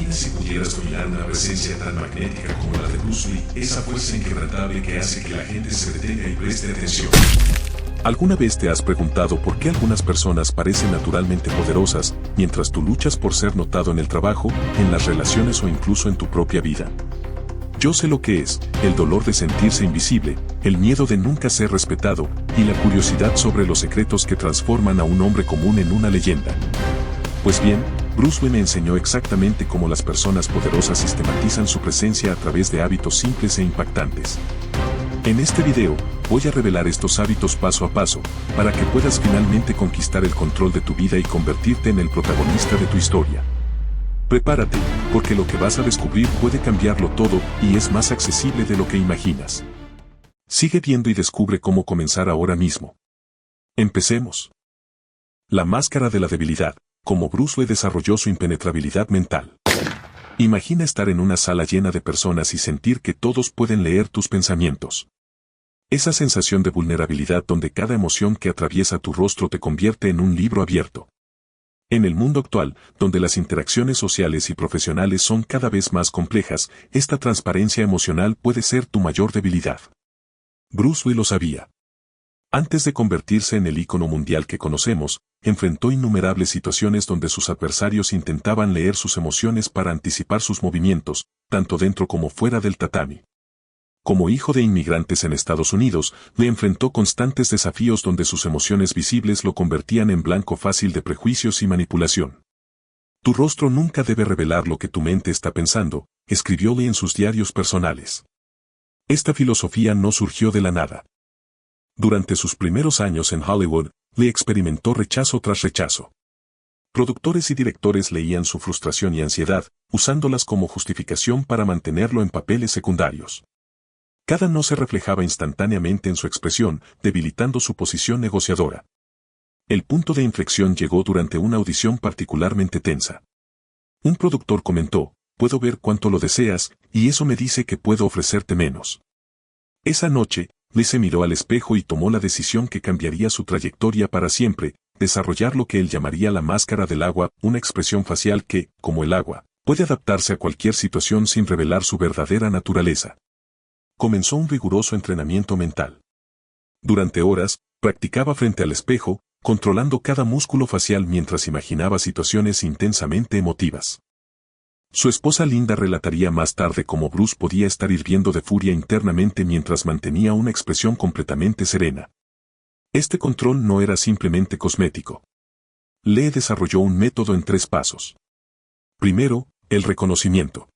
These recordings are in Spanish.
Imagina si pudieras dominar una presencia tan magnética como la de Bruce Lee, esa fuerza inquebrantable que hace que la gente se detenga y preste atención. ¿Alguna vez te has preguntado por qué algunas personas parecen naturalmente poderosas, mientras tú luchas por ser notado en el trabajo, en las relaciones o incluso en tu propia vida? Yo sé lo que es, el dolor de sentirse invisible, el miedo de nunca ser respetado, y la curiosidad sobre los secretos que transforman a un hombre común en una leyenda. Pues bien, Bruce Lee me enseñó exactamente cómo las personas poderosas sistematizan su presencia a través de hábitos simples e impactantes. En este video, voy a revelar estos hábitos paso a paso, para que puedas finalmente conquistar el control de tu vida y convertirte en el protagonista de tu historia. Prepárate, porque lo que vas a descubrir puede cambiarlo todo y es más accesible de lo que imaginas. Sigue viendo y descubre cómo comenzar ahora mismo. Empecemos. La máscara de la debilidad, cómo Bruce Lee desarrolló su impenetrabilidad mental. Imagina estar en una sala llena de personas y sentir que todos pueden leer tus pensamientos. Esa sensación de vulnerabilidad donde cada emoción que atraviesa tu rostro te convierte en un libro abierto. En el mundo actual, donde las interacciones sociales y profesionales son cada vez más complejas, esta transparencia emocional puede ser tu mayor debilidad. Bruce Lee lo sabía. Antes de convertirse en el ícono mundial que conocemos, enfrentó innumerables situaciones donde sus adversarios intentaban leer sus emociones para anticipar sus movimientos, tanto dentro como fuera del tatami. Como hijo de inmigrantes en Estados Unidos, le enfrentó constantes desafíos donde sus emociones visibles lo convertían en blanco fácil de prejuicios y manipulación. Tu rostro nunca debe revelar lo que tu mente está pensando, escribió Lee en sus diarios personales. Esta filosofía no surgió de la nada. Durante sus primeros años en Hollywood, Lee experimentó rechazo tras rechazo. Productores y directores leían su frustración y ansiedad, usándolas como justificación para mantenerlo en papeles secundarios. Cada no se reflejaba instantáneamente en su expresión, debilitando su posición negociadora. El punto de inflexión llegó durante una audición particularmente tensa. Un productor comentó: "Puedo ver cuánto lo deseas, y eso me dice que puedo ofrecerte menos". Esa noche, Lee se miró al espejo y tomó la decisión que cambiaría su trayectoria para siempre: desarrollar lo que él llamaría la máscara del agua, una expresión facial que, como el agua, puede adaptarse a cualquier situación sin revelar su verdadera naturaleza. Comenzó un riguroso entrenamiento mental. Durante horas, practicaba frente al espejo, controlando cada músculo facial mientras imaginaba situaciones intensamente emotivas. Su esposa Linda relataría más tarde cómo Bruce podía estar hirviendo de furia internamente mientras mantenía una expresión completamente serena. Este control no era simplemente cosmético. Lee desarrolló un método en 3 pasos. Primero, el reconocimiento.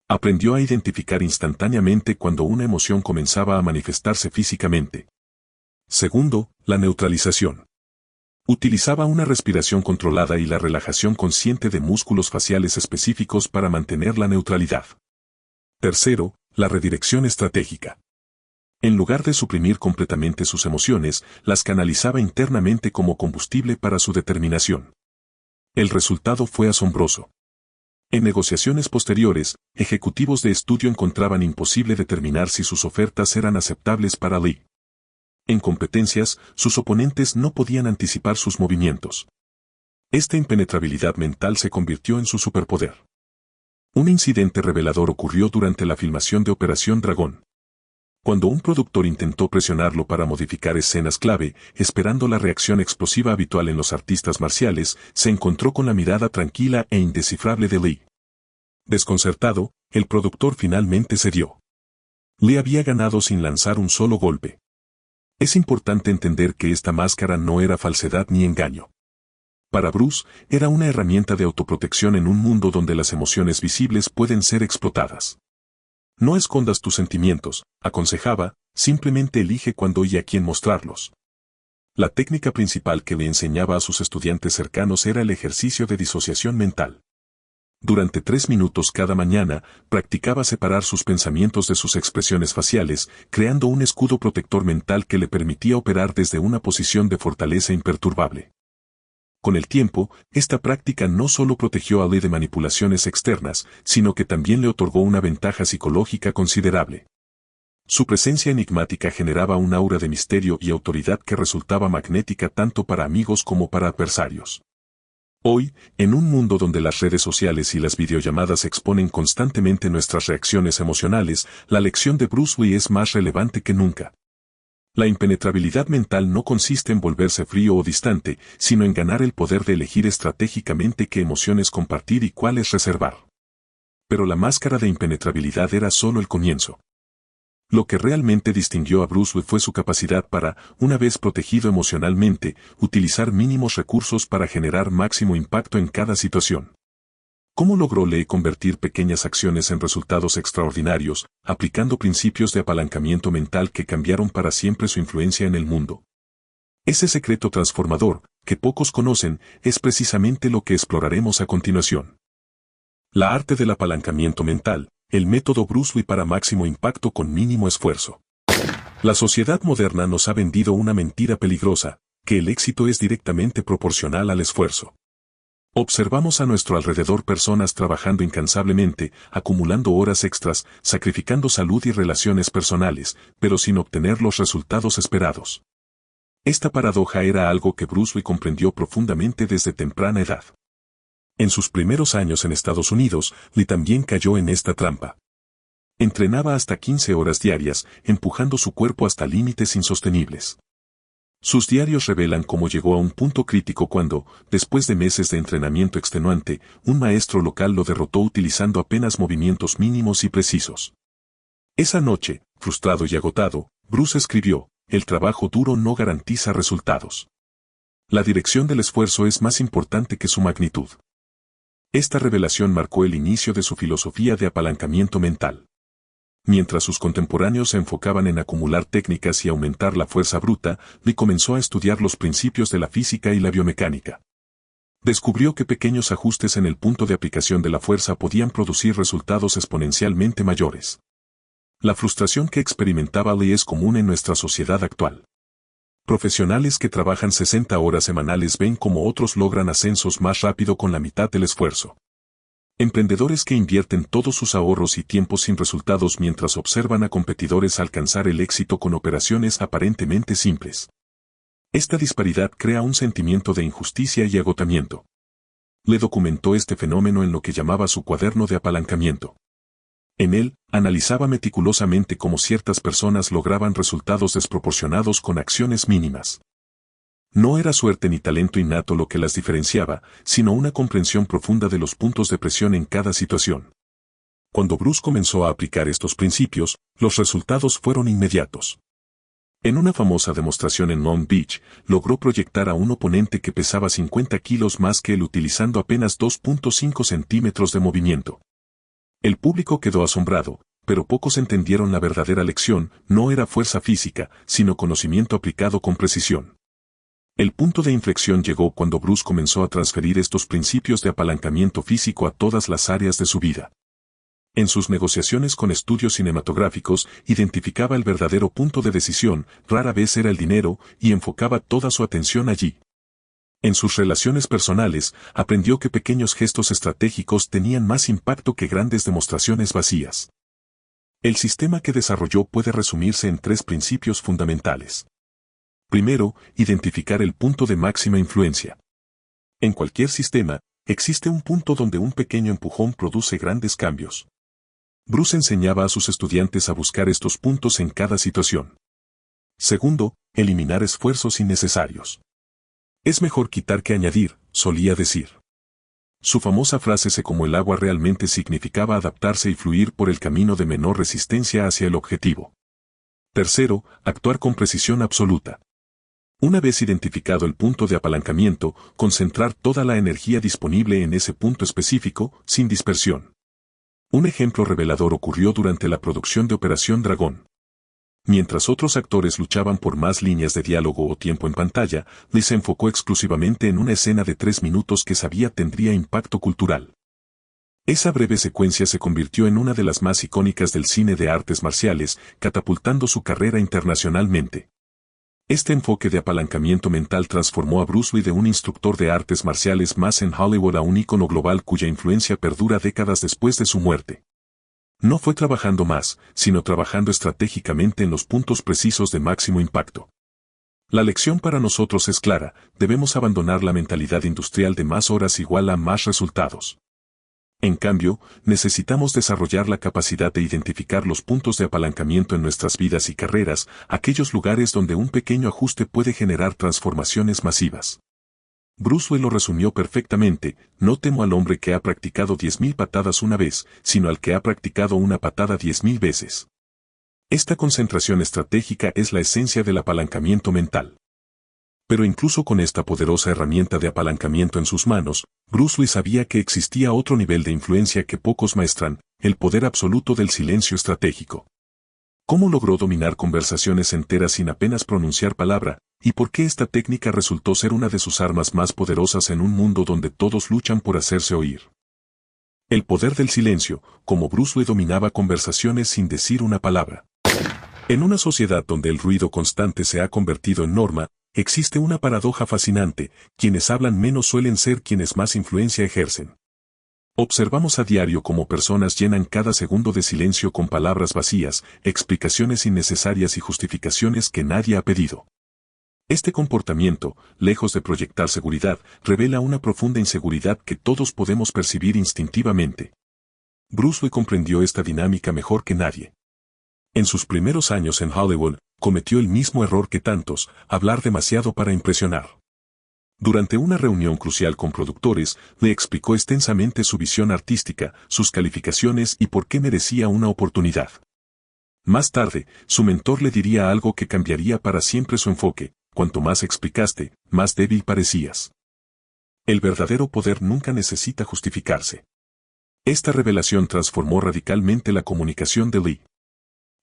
Aprendió a identificar instantáneamente cuando una emoción comenzaba a manifestarse físicamente. Segundo, la neutralización. Utilizaba una respiración controlada y la relajación consciente de músculos faciales específicos para mantener la neutralidad. Tercero, la redirección estratégica. En lugar de suprimir completamente sus emociones, las canalizaba internamente como combustible para su determinación. El resultado fue asombroso. En negociaciones posteriores, ejecutivos de estudio encontraban imposible determinar si sus ofertas eran aceptables para Lee. En competencias, sus oponentes no podían anticipar sus movimientos. Esta impenetrabilidad mental se convirtió en su superpoder. Un incidente revelador ocurrió durante la filmación de Operación Dragón. Cuando un productor intentó presionarlo para modificar escenas clave, esperando la reacción explosiva habitual en los artistas marciales, se encontró con la mirada tranquila e indescifrable de Lee. Desconcertado, el productor finalmente cedió. Lee había ganado sin lanzar un solo golpe. Es importante entender que esta máscara no era falsedad ni engaño. Para Bruce, era una herramienta de autoprotección en un mundo donde las emociones visibles pueden ser explotadas. No escondas tus sentimientos, aconsejaba, simplemente elige cuándo y a quién mostrarlos. La técnica principal que le enseñaba a sus estudiantes cercanos era el ejercicio de disociación mental. Durante 3 minutos cada mañana, practicaba separar sus pensamientos de sus expresiones faciales, creando un escudo protector mental que le permitía operar desde una posición de fortaleza imperturbable. Con el tiempo, esta práctica no solo protegió a Lee de manipulaciones externas, sino que también le otorgó una ventaja psicológica considerable. Su presencia enigmática generaba un aura de misterio y autoridad que resultaba magnética tanto para amigos como para adversarios. Hoy, en un mundo donde las redes sociales y las videollamadas exponen constantemente nuestras reacciones emocionales, la lección de Bruce Lee es más relevante que nunca. La impenetrabilidad mental no consiste en volverse frío o distante, sino en ganar el poder de elegir estratégicamente qué emociones compartir y cuáles reservar. Pero la máscara de impenetrabilidad era solo el comienzo. Lo que realmente distinguió a Bruce Lee fue su capacidad para, una vez protegido emocionalmente, utilizar mínimos recursos para generar máximo impacto en cada situación. ¿Cómo logró Lee convertir pequeñas acciones en resultados extraordinarios, aplicando principios de apalancamiento mental que cambiaron para siempre su influencia en el mundo? Ese secreto transformador, que pocos conocen, es precisamente lo que exploraremos a continuación. La arte del apalancamiento mental, el método Bruce Lee para máximo impacto con mínimo esfuerzo. La sociedad moderna nos ha vendido una mentira peligrosa, que el éxito es directamente proporcional al esfuerzo. Observamos a nuestro alrededor personas trabajando incansablemente, acumulando horas extras, sacrificando salud y relaciones personales, pero sin obtener los resultados esperados. Esta paradoja era algo que Bruce Lee comprendió profundamente desde temprana edad. En sus primeros años en Estados Unidos, Lee también cayó en esta trampa. Entrenaba hasta 15 horas diarias, empujando su cuerpo hasta límites insostenibles. Sus diarios revelan cómo llegó a un punto crítico cuando, después de meses de entrenamiento extenuante, un maestro local lo derrotó utilizando apenas movimientos mínimos y precisos. Esa noche, frustrado y agotado, Bruce escribió: "El trabajo duro no garantiza resultados. La dirección del esfuerzo es más importante que su magnitud". Esta revelación marcó el inicio de su filosofía de apalancamiento mental. Mientras sus contemporáneos se enfocaban en acumular técnicas y aumentar la fuerza bruta, Lee comenzó a estudiar los principios de la física y la biomecánica. Descubrió que pequeños ajustes en el punto de aplicación de la fuerza podían producir resultados exponencialmente mayores. La frustración que experimentaba Lee es común en nuestra sociedad actual. Profesionales que trabajan 60 horas semanales ven cómo otros logran ascensos más rápido con la mitad del esfuerzo. Emprendedores que invierten todos sus ahorros y tiempo sin resultados mientras observan a competidores alcanzar el éxito con operaciones aparentemente simples. Esta disparidad crea un sentimiento de injusticia y agotamiento. Lee documentó este fenómeno en lo que llamaba su cuaderno de apalancamiento. En él, analizaba meticulosamente cómo ciertas personas lograban resultados desproporcionados con acciones mínimas. No era suerte ni talento innato lo que las diferenciaba, sino una comprensión profunda de los puntos de presión en cada situación. Cuando Bruce comenzó a aplicar estos principios, los resultados fueron inmediatos. En una famosa demostración en Long Beach, logró proyectar a un oponente que pesaba 50 kilos más que él utilizando apenas 2.5 centímetros de movimiento. El público quedó asombrado, pero pocos entendieron la verdadera lección: no era fuerza física, sino conocimiento aplicado con precisión. El punto de inflexión llegó cuando Bruce comenzó a transferir estos principios de apalancamiento físico a todas las áreas de su vida. En sus negociaciones con estudios cinematográficos, identificaba el verdadero punto de decisión, rara vez era el dinero, y enfocaba toda su atención allí. En sus relaciones personales, aprendió que pequeños gestos estratégicos tenían más impacto que grandes demostraciones vacías. El sistema que desarrolló puede resumirse en 3 principios fundamentales. Primero, identificar el punto de máxima influencia. En cualquier sistema, existe un punto donde un pequeño empujón produce grandes cambios. Bruce enseñaba a sus estudiantes a buscar estos puntos en cada situación. Segundo, eliminar esfuerzos innecesarios. Es mejor quitar que añadir, solía decir. Su famosa frase "sé como el agua" realmente significaba adaptarse y fluir por el camino de menor resistencia hacia el objetivo. Tercero, actuar con precisión absoluta. Una vez identificado el punto de apalancamiento, concentrar toda la energía disponible en ese punto específico, sin dispersión. Un ejemplo revelador ocurrió durante la producción de Operación Dragón. Mientras otros actores luchaban por más líneas de diálogo o tiempo en pantalla, Lee se enfocó exclusivamente en una escena de 3 minutos que sabía tendría impacto cultural. Esa breve secuencia se convirtió en una de las más icónicas del cine de artes marciales, catapultando su carrera internacionalmente. Este enfoque de apalancamiento mental transformó a Bruce Lee de un instructor de artes marciales más en Hollywood a un ícono global cuya influencia perdura décadas después de su muerte. No fue trabajando más, sino trabajando estratégicamente en los puntos precisos de máximo impacto. La lección para nosotros es clara, debemos abandonar la mentalidad industrial de más horas igual a más resultados. En cambio, necesitamos desarrollar la capacidad de identificar los puntos de apalancamiento en nuestras vidas y carreras, aquellos lugares donde un pequeño ajuste puede generar transformaciones masivas. Bruce Lee lo resumió perfectamente: no temo al hombre que ha practicado 10.000 patadas una vez, sino al que ha practicado una patada 10.000 veces. Esta concentración estratégica es la esencia del apalancamiento mental. Pero incluso con esta poderosa herramienta de apalancamiento en sus manos, Bruce Lee sabía que existía otro nivel de influencia que pocos maestran: el poder absoluto del silencio estratégico. ¿Cómo logró dominar conversaciones enteras sin apenas pronunciar palabra, y por qué esta técnica resultó ser una de sus armas más poderosas en un mundo donde todos luchan por hacerse oír? El poder del silencio: como Bruce Lee dominaba conversaciones sin decir una palabra. En una sociedad donde el ruido constante se ha convertido en norma, existe una paradoja fascinante: quienes hablan menos suelen ser quienes más influencia ejercen. Observamos a diario cómo personas llenan cada segundo de silencio con palabras vacías, explicaciones innecesarias y justificaciones que nadie ha pedido. Este comportamiento, lejos de proyectar seguridad, revela una profunda inseguridad que todos podemos percibir instintivamente. Bruce Lee comprendió esta dinámica mejor que nadie. En sus primeros años en Hollywood, cometió el mismo error que tantos: hablar demasiado para impresionar. Durante una reunión crucial con productores, le explicó extensamente su visión artística, sus calificaciones y por qué merecía una oportunidad. Más tarde, su mentor le diría algo que cambiaría para siempre su enfoque: cuanto más explicaste, más débil parecías. El verdadero poder nunca necesita justificarse. Esta revelación transformó radicalmente la comunicación de Lee.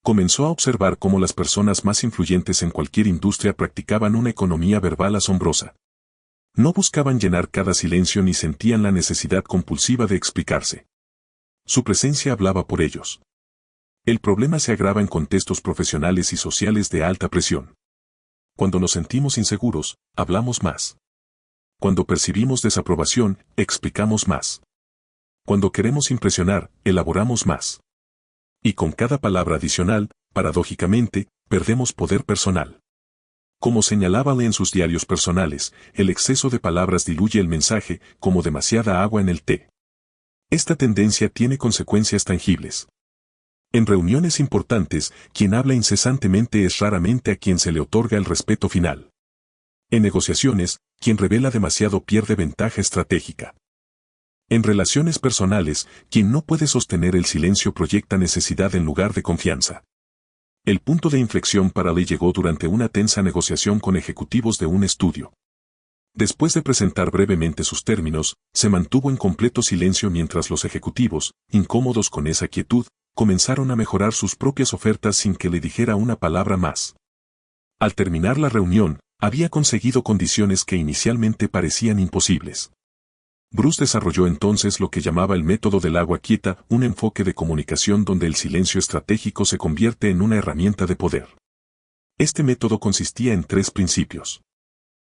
Comenzó a observar cómo las personas más influyentes en cualquier industria practicaban una economía verbal asombrosa. No buscaban llenar cada silencio ni sentían la necesidad compulsiva de explicarse. Su presencia hablaba por ellos. El problema se agrava en contextos profesionales y sociales de alta presión. Cuando nos sentimos inseguros, hablamos más. Cuando percibimos desaprobación, explicamos más. Cuando queremos impresionar, elaboramos más. Y con cada palabra adicional, paradójicamente, perdemos poder personal. Como señalaba Lee en sus diarios personales, el exceso de palabras diluye el mensaje, como demasiada agua en el té. Esta tendencia tiene consecuencias tangibles. En reuniones importantes, quien habla incesantemente es raramente a quien se le otorga el respeto final. En negociaciones, quien revela demasiado pierde ventaja estratégica. En relaciones personales, quien no puede sostener el silencio proyecta necesidad en lugar de confianza. El punto de inflexión para Lee llegó durante una tensa negociación con ejecutivos de un estudio. Después de presentar brevemente sus términos, se mantuvo en completo silencio mientras los ejecutivos, incómodos con esa quietud, comenzaron a mejorar sus propias ofertas sin que le dijera una palabra más. Al terminar la reunión, había conseguido condiciones que inicialmente parecían imposibles. Bruce desarrolló entonces lo que llamaba el método del agua quieta, un enfoque de comunicación donde el silencio estratégico se convierte en una herramienta de poder. Este método consistía en 3 principios.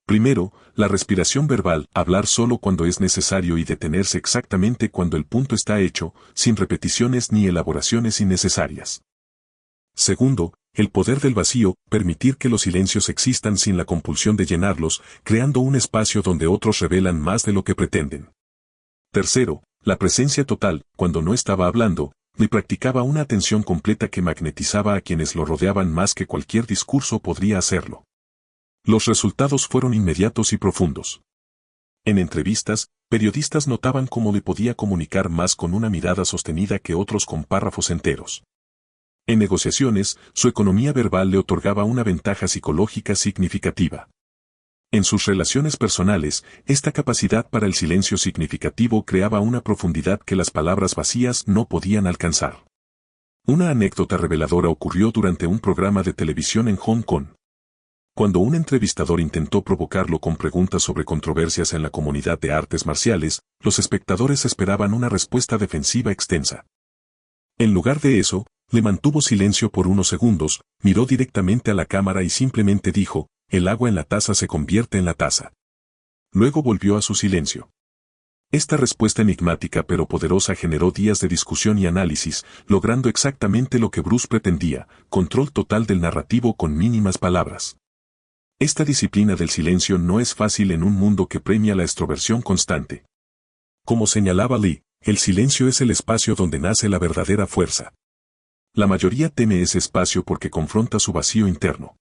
Primero, la respiración verbal: hablar solo cuando es necesario y detenerse exactamente cuando el punto está hecho, sin repeticiones ni elaboraciones innecesarias. Segundo, el poder del vacío: permitir que los silencios existan sin la compulsión de llenarlos, creando un espacio donde otros revelan más de lo que pretenden. Tercero, la presencia total: cuando no estaba hablando, Lee practicaba una atención completa que magnetizaba a quienes lo rodeaban más que cualquier discurso podría hacerlo. Los resultados fueron inmediatos y profundos. En entrevistas, periodistas notaban cómo Lee podía comunicar más con una mirada sostenida que otros con párrafos enteros. En negociaciones, su economía verbal le otorgaba una ventaja psicológica significativa. En sus relaciones personales, esta capacidad para el silencio significativo creaba una profundidad que las palabras vacías no podían alcanzar. Una anécdota reveladora ocurrió durante un programa de televisión en Hong Kong. Cuando un entrevistador intentó provocarlo con preguntas sobre controversias en la comunidad de artes marciales, los espectadores esperaban una respuesta defensiva extensa. En lugar de eso, le mantuvo silencio por unos segundos, miró directamente a la cámara y simplemente dijo: el agua en la taza se convierte en la taza. Luego volvió a su silencio. Esta respuesta enigmática pero poderosa generó días de discusión y análisis, logrando exactamente lo que Bruce pretendía: control total del narrativo con mínimas palabras. Esta disciplina del silencio no es fácil en un mundo que premia la extroversión constante. Como señalaba Lee, el silencio es el espacio donde nace la verdadera fuerza. La mayoría teme ese espacio porque confronta su vacío interno.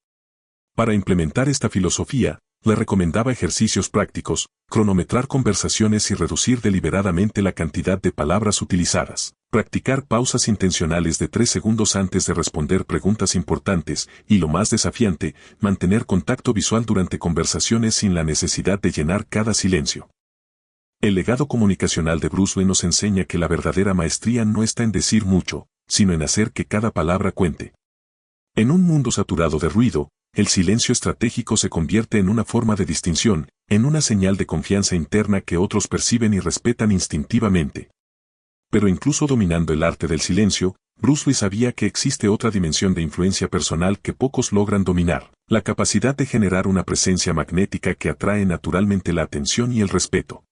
Para implementar esta filosofía, le recomendaba ejercicios prácticos, cronometrar conversaciones y reducir deliberadamente la cantidad de palabras utilizadas, practicar pausas intencionales de 3 segundos antes de responder preguntas importantes y, lo más desafiante, mantener contacto visual durante conversaciones sin la necesidad de llenar cada silencio. El legado comunicacional de Bruce Lee nos enseña que la verdadera maestría no está en decir mucho, sino en hacer que cada palabra cuente. En un mundo saturado de ruido, el silencio estratégico se convierte en una forma de distinción, en una señal de confianza interna que otros perciben y respetan instintivamente. Pero incluso dominando el arte del silencio, Bruce Lee sabía que existe otra dimensión de influencia personal que pocos logran dominar, la capacidad de generar una presencia magnética que atrae naturalmente la atención y el respeto.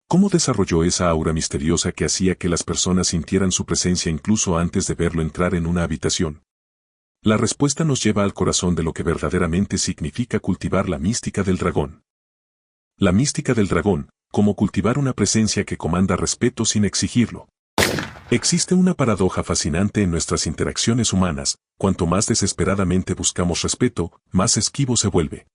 ¿Cómo desarrolló esa aura misteriosa que hacía que las personas sintieran su presencia incluso antes de verlo entrar en una habitación? La respuesta nos lleva al corazón de lo que verdaderamente significa cultivar la mística del dragón. La mística del dragón, como cultivar una presencia que comanda respeto sin exigirlo. Existe una paradoja fascinante en nuestras interacciones humanas: cuanto más desesperadamente buscamos respeto, más esquivo se vuelve.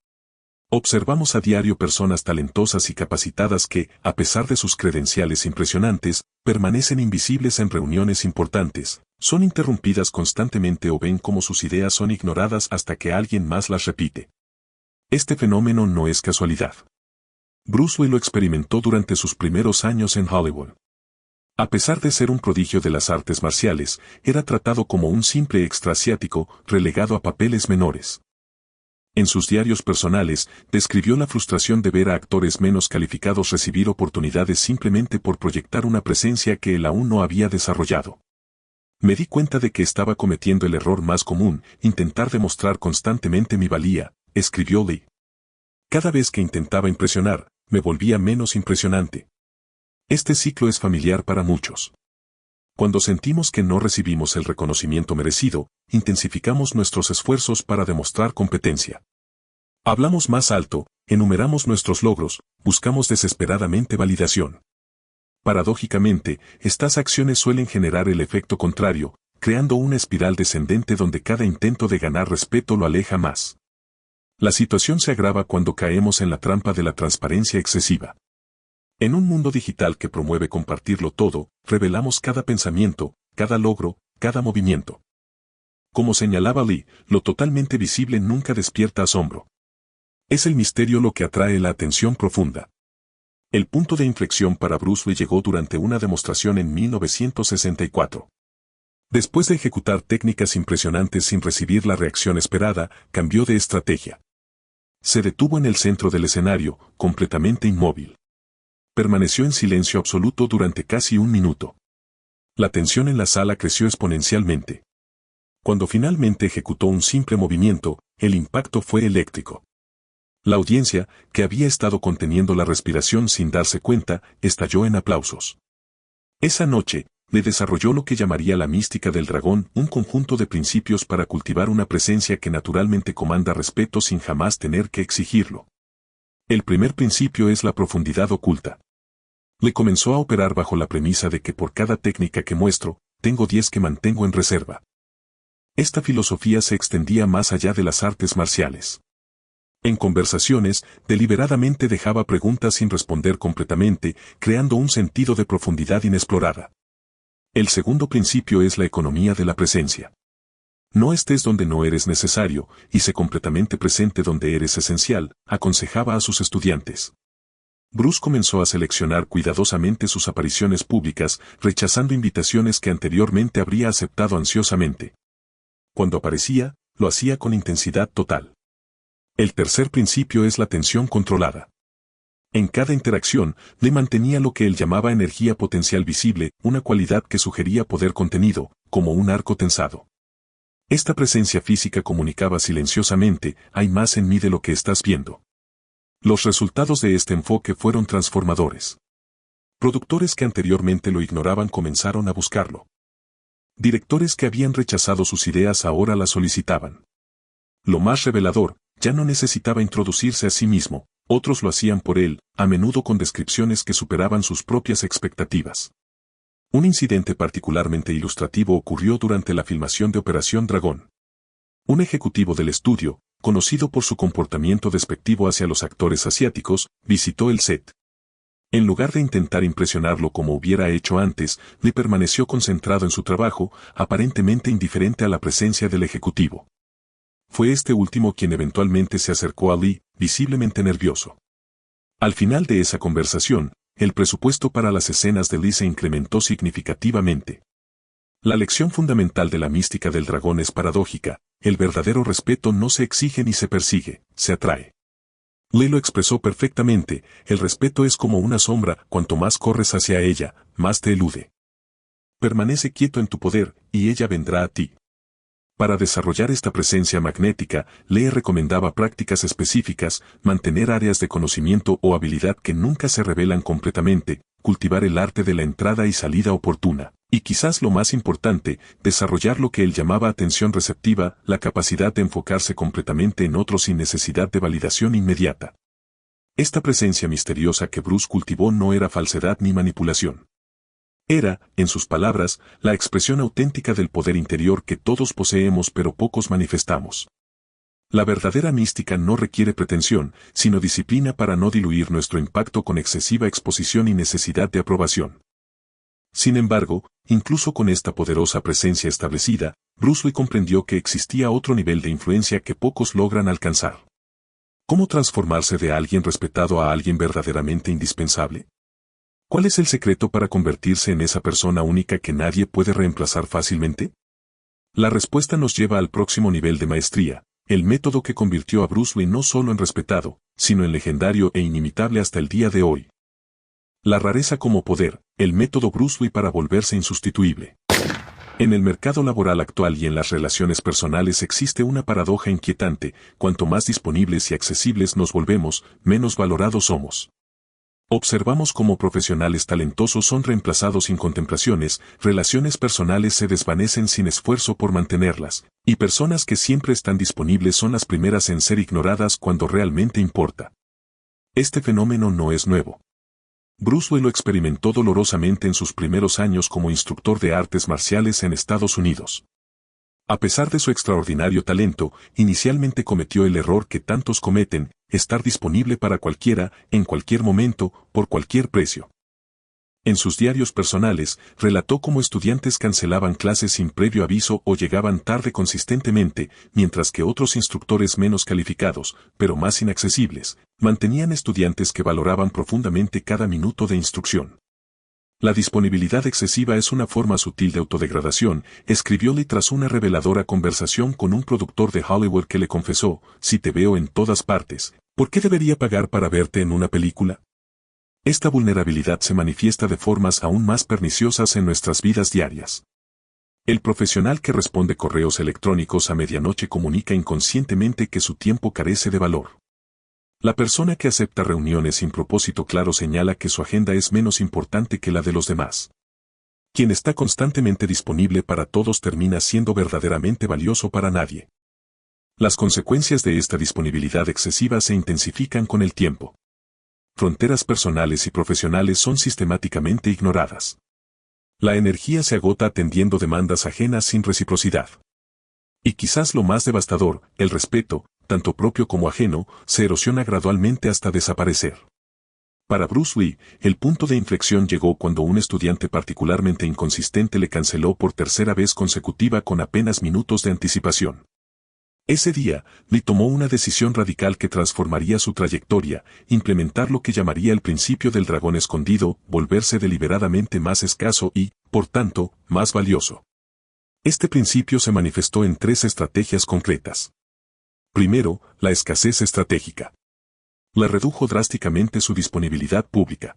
Observamos a diario personas talentosas y capacitadas que, a pesar de sus credenciales impresionantes, permanecen invisibles en reuniones importantes, son interrumpidas constantemente o ven cómo sus ideas son ignoradas hasta que alguien más las repite. Este fenómeno no es casualidad. Bruce Lee lo experimentó durante sus primeros años en Hollywood. A pesar de ser un prodigio de las artes marciales, era tratado como un simple extra asiático, relegado a papeles menores. En sus diarios personales, describió la frustración de ver a actores menos calificados recibir oportunidades simplemente por proyectar una presencia que él aún no había desarrollado. Me di cuenta de que estaba cometiendo el error más común: intentar demostrar constantemente mi valía, escribió Lee. Cada vez que intentaba impresionar, me volvía menos impresionante. Este ciclo es familiar para muchos. Cuando sentimos que no recibimos el reconocimiento merecido, intensificamos nuestros esfuerzos para demostrar competencia. Hablamos más alto, enumeramos nuestros logros, buscamos desesperadamente validación. Paradójicamente, estas acciones suelen generar el efecto contrario, creando una espiral descendente donde cada intento de ganar respeto lo aleja más. La situación se agrava cuando caemos en la trampa de la transparencia excesiva. En un mundo digital que promueve compartirlo todo, revelamos cada pensamiento, cada logro, cada movimiento. Como señalaba Lee, lo totalmente visible nunca despierta asombro. Es el misterio lo que atrae la atención profunda. El punto de inflexión para Bruce Lee llegó durante una demostración en 1964. Después de ejecutar técnicas impresionantes sin recibir la reacción esperada, cambió de estrategia. Se detuvo en el centro del escenario, completamente inmóvil. Permaneció en silencio absoluto durante casi un minuto. La tensión en la sala creció exponencialmente. Cuando finalmente ejecutó un simple movimiento, el impacto fue eléctrico. La audiencia, que había estado conteniendo la respiración sin darse cuenta, estalló en aplausos. Esa noche, le desarrolló lo que llamaría la mística del dragón, un conjunto de principios para cultivar una presencia que naturalmente comanda respeto sin jamás tener que exigirlo. El primer principio es la profundidad oculta. Le comenzó a operar bajo la premisa de que por cada técnica que muestro, tengo 10 que mantengo en reserva. Esta filosofía se extendía más allá de las artes marciales. En conversaciones, deliberadamente dejaba preguntas sin responder completamente, creando un sentido de profundidad inexplorada. El segundo principio es la economía de la presencia. No estés donde no eres necesario, y sé completamente presente donde eres esencial, aconsejaba a sus estudiantes. Bruce comenzó a seleccionar cuidadosamente sus apariciones públicas, rechazando invitaciones que anteriormente habría aceptado ansiosamente. Cuando aparecía, lo hacía con intensidad total. El tercer principio es la tensión controlada. En cada interacción, le mantenía lo que él llamaba energía potencial visible, una cualidad que sugería poder contenido, como un arco tensado. Esta presencia física comunicaba silenciosamente: hay más en mí de lo que estás viendo. Los resultados de este enfoque fueron transformadores. Productores que anteriormente lo ignoraban comenzaron a buscarlo. Directores que habían rechazado sus ideas ahora las solicitaban. Lo más revelador, ya no necesitaba introducirse a sí mismo, otros lo hacían por él, a menudo con descripciones que superaban sus propias expectativas. Un incidente particularmente ilustrativo ocurrió durante la filmación de Operación Dragón. Un ejecutivo del estudio, conocido por su comportamiento despectivo hacia los actores asiáticos, visitó el set. En lugar de intentar impresionarlo como hubiera hecho antes, Lee permaneció concentrado en su trabajo, aparentemente indiferente a la presencia del ejecutivo. Fue este último quien eventualmente se acercó a Lee, visiblemente nervioso. Al final de esa conversación, el presupuesto para las escenas de Lee se incrementó significativamente. La lección fundamental de la mística del dragón es paradójica: el verdadero respeto no se exige ni se persigue, se atrae. Lee lo expresó perfectamente: el respeto es como una sombra, cuanto más corres hacia ella, más te elude. Permanece quieto en tu poder, y ella vendrá a ti. Para desarrollar esta presencia magnética, Lee recomendaba prácticas específicas, mantener áreas de conocimiento o habilidad que nunca se revelan completamente, cultivar el arte de la entrada y salida oportuna, y quizás lo más importante, desarrollar lo que él llamaba atención receptiva, la capacidad de enfocarse completamente en otro sin necesidad de validación inmediata. Esta presencia misteriosa que Bruce cultivó no era falsedad ni manipulación. Era, en sus palabras, la expresión auténtica del poder interior que todos poseemos pero pocos manifestamos. La verdadera mística no requiere pretensión, sino disciplina para no diluir nuestro impacto con excesiva exposición y necesidad de aprobación. Sin embargo, incluso con esta poderosa presencia establecida, Bruce Lee comprendió que existía otro nivel de influencia que pocos logran alcanzar. ¿Cómo transformarse de alguien respetado a alguien verdaderamente indispensable? ¿Cuál es el secreto para convertirse en esa persona única que nadie puede reemplazar fácilmente? La respuesta nos lleva al próximo nivel de maestría, el método que convirtió a Bruce Lee no solo en respetado, sino en legendario e inimitable hasta el día de hoy. La rareza como poder, el método Bruce Lee para volverse insustituible. En el mercado laboral actual y en las relaciones personales existe una paradoja inquietante: cuanto más disponibles y accesibles nos volvemos, menos valorados somos. Observamos cómo profesionales talentosos son reemplazados sin contemplaciones, relaciones personales se desvanecen sin esfuerzo por mantenerlas, y personas que siempre están disponibles son las primeras en ser ignoradas cuando realmente importa. Este fenómeno no es nuevo. Bruce Lee lo experimentó dolorosamente en sus primeros años como instructor de artes marciales en Estados Unidos. A pesar de su extraordinario talento, inicialmente cometió el error que tantos cometen: estar disponible para cualquiera, en cualquier momento, por cualquier precio. En sus diarios personales, relató cómo estudiantes cancelaban clases sin previo aviso o llegaban tarde consistentemente, mientras que otros instructores menos calificados, pero más inaccesibles, mantenían estudiantes que valoraban profundamente cada minuto de instrucción. La disponibilidad excesiva es una forma sutil de autodegradación, escribió Lee tras una reveladora conversación con un productor de Hollywood que le confesó: si te veo en todas partes, ¿por qué debería pagar para verte en una película? Esta vulnerabilidad se manifiesta de formas aún más perniciosas en nuestras vidas diarias. El profesional que responde correos electrónicos a medianoche comunica inconscientemente que su tiempo carece de valor. La persona que acepta reuniones sin propósito claro señala que su agenda es menos importante que la de los demás. Quien está constantemente disponible para todos termina siendo verdaderamente valioso para nadie. Las consecuencias de esta disponibilidad excesiva se intensifican con el tiempo. Fronteras personales y profesionales son sistemáticamente ignoradas. La energía se agota atendiendo demandas ajenas sin reciprocidad. Y quizás lo más devastador, el respeto, tanto propio como ajeno, se erosiona gradualmente hasta desaparecer. Para Bruce Lee, el punto de inflexión llegó cuando un estudiante particularmente inconsistente le canceló por tercera vez consecutiva con apenas minutos de anticipación. Ese día, Lee tomó una decisión radical que transformaría su trayectoria: implementar lo que llamaría el principio del dragón escondido, volverse deliberadamente más escaso y, por tanto, más valioso. Este principio se manifestó en 3 estrategias concretas. Primero, la escasez estratégica. Le redujo drásticamente su disponibilidad pública.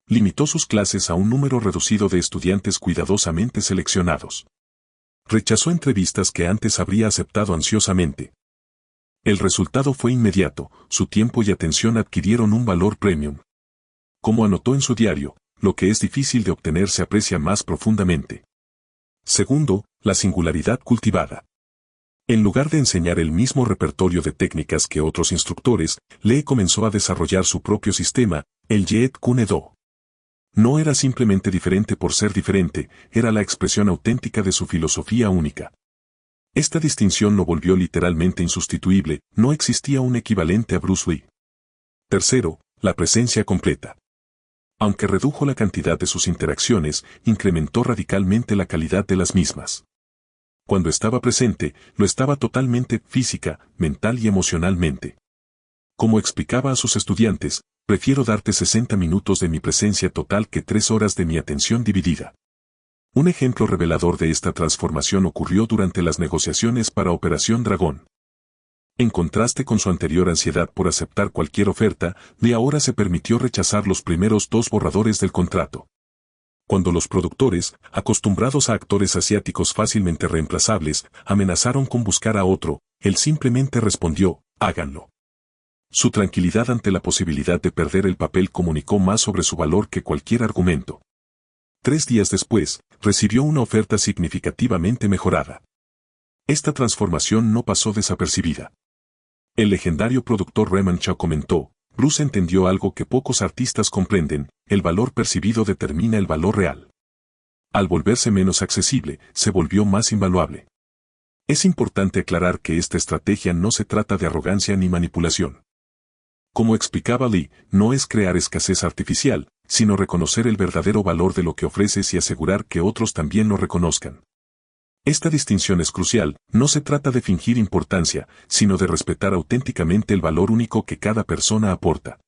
Limitó sus clases a un número reducido de estudiantes cuidadosamente seleccionados. Rechazó entrevistas que antes habría aceptado ansiosamente. El resultado fue inmediato: su tiempo y atención adquirieron un valor premium. Como anotó en su diario, lo que es difícil de obtener se aprecia más profundamente. Segundo, la singularidad cultivada. En lugar de enseñar el mismo repertorio de técnicas que otros instructores, Lee comenzó a desarrollar su propio sistema, el Jeet Kune Do. No era simplemente diferente por ser diferente, era la expresión auténtica de su filosofía única. Esta distinción lo volvió literalmente insustituible, no existía un equivalente a Bruce Lee. Tercero, la presencia completa. Aunque redujo la cantidad de sus interacciones, incrementó radicalmente la calidad de las mismas. Cuando estaba presente, lo estaba totalmente física, mental y emocionalmente. Como explicaba a sus estudiantes, prefiero darte 60 minutos de mi presencia total que 3 horas de mi atención dividida. Un ejemplo revelador de esta transformación ocurrió durante las negociaciones para Operación Dragón. En contraste con su anterior ansiedad por aceptar cualquier oferta, Lee ahora se permitió rechazar los primeros 2 borradores del contrato. Cuando los productores, acostumbrados a actores asiáticos fácilmente reemplazables, amenazaron con buscar a otro, él simplemente respondió, háganlo. Su tranquilidad ante la posibilidad de perder el papel comunicó más sobre su valor que cualquier argumento. 3 días después, recibió una oferta significativamente mejorada. Esta transformación no pasó desapercibida. El legendario productor Raymond Chow comentó, Bruce entendió algo que pocos artistas comprenden, el valor percibido determina el valor real. Al volverse menos accesible, se volvió más invaluable. Es importante aclarar que esta estrategia no se trata de arrogancia ni manipulación. Como explicaba Lee, no es crear escasez artificial, sino reconocer el verdadero valor de lo que ofreces y asegurar que otros también lo reconozcan. Esta distinción es crucial, no se trata de fingir importancia, sino de respetar auténticamente el valor único que cada persona aporta.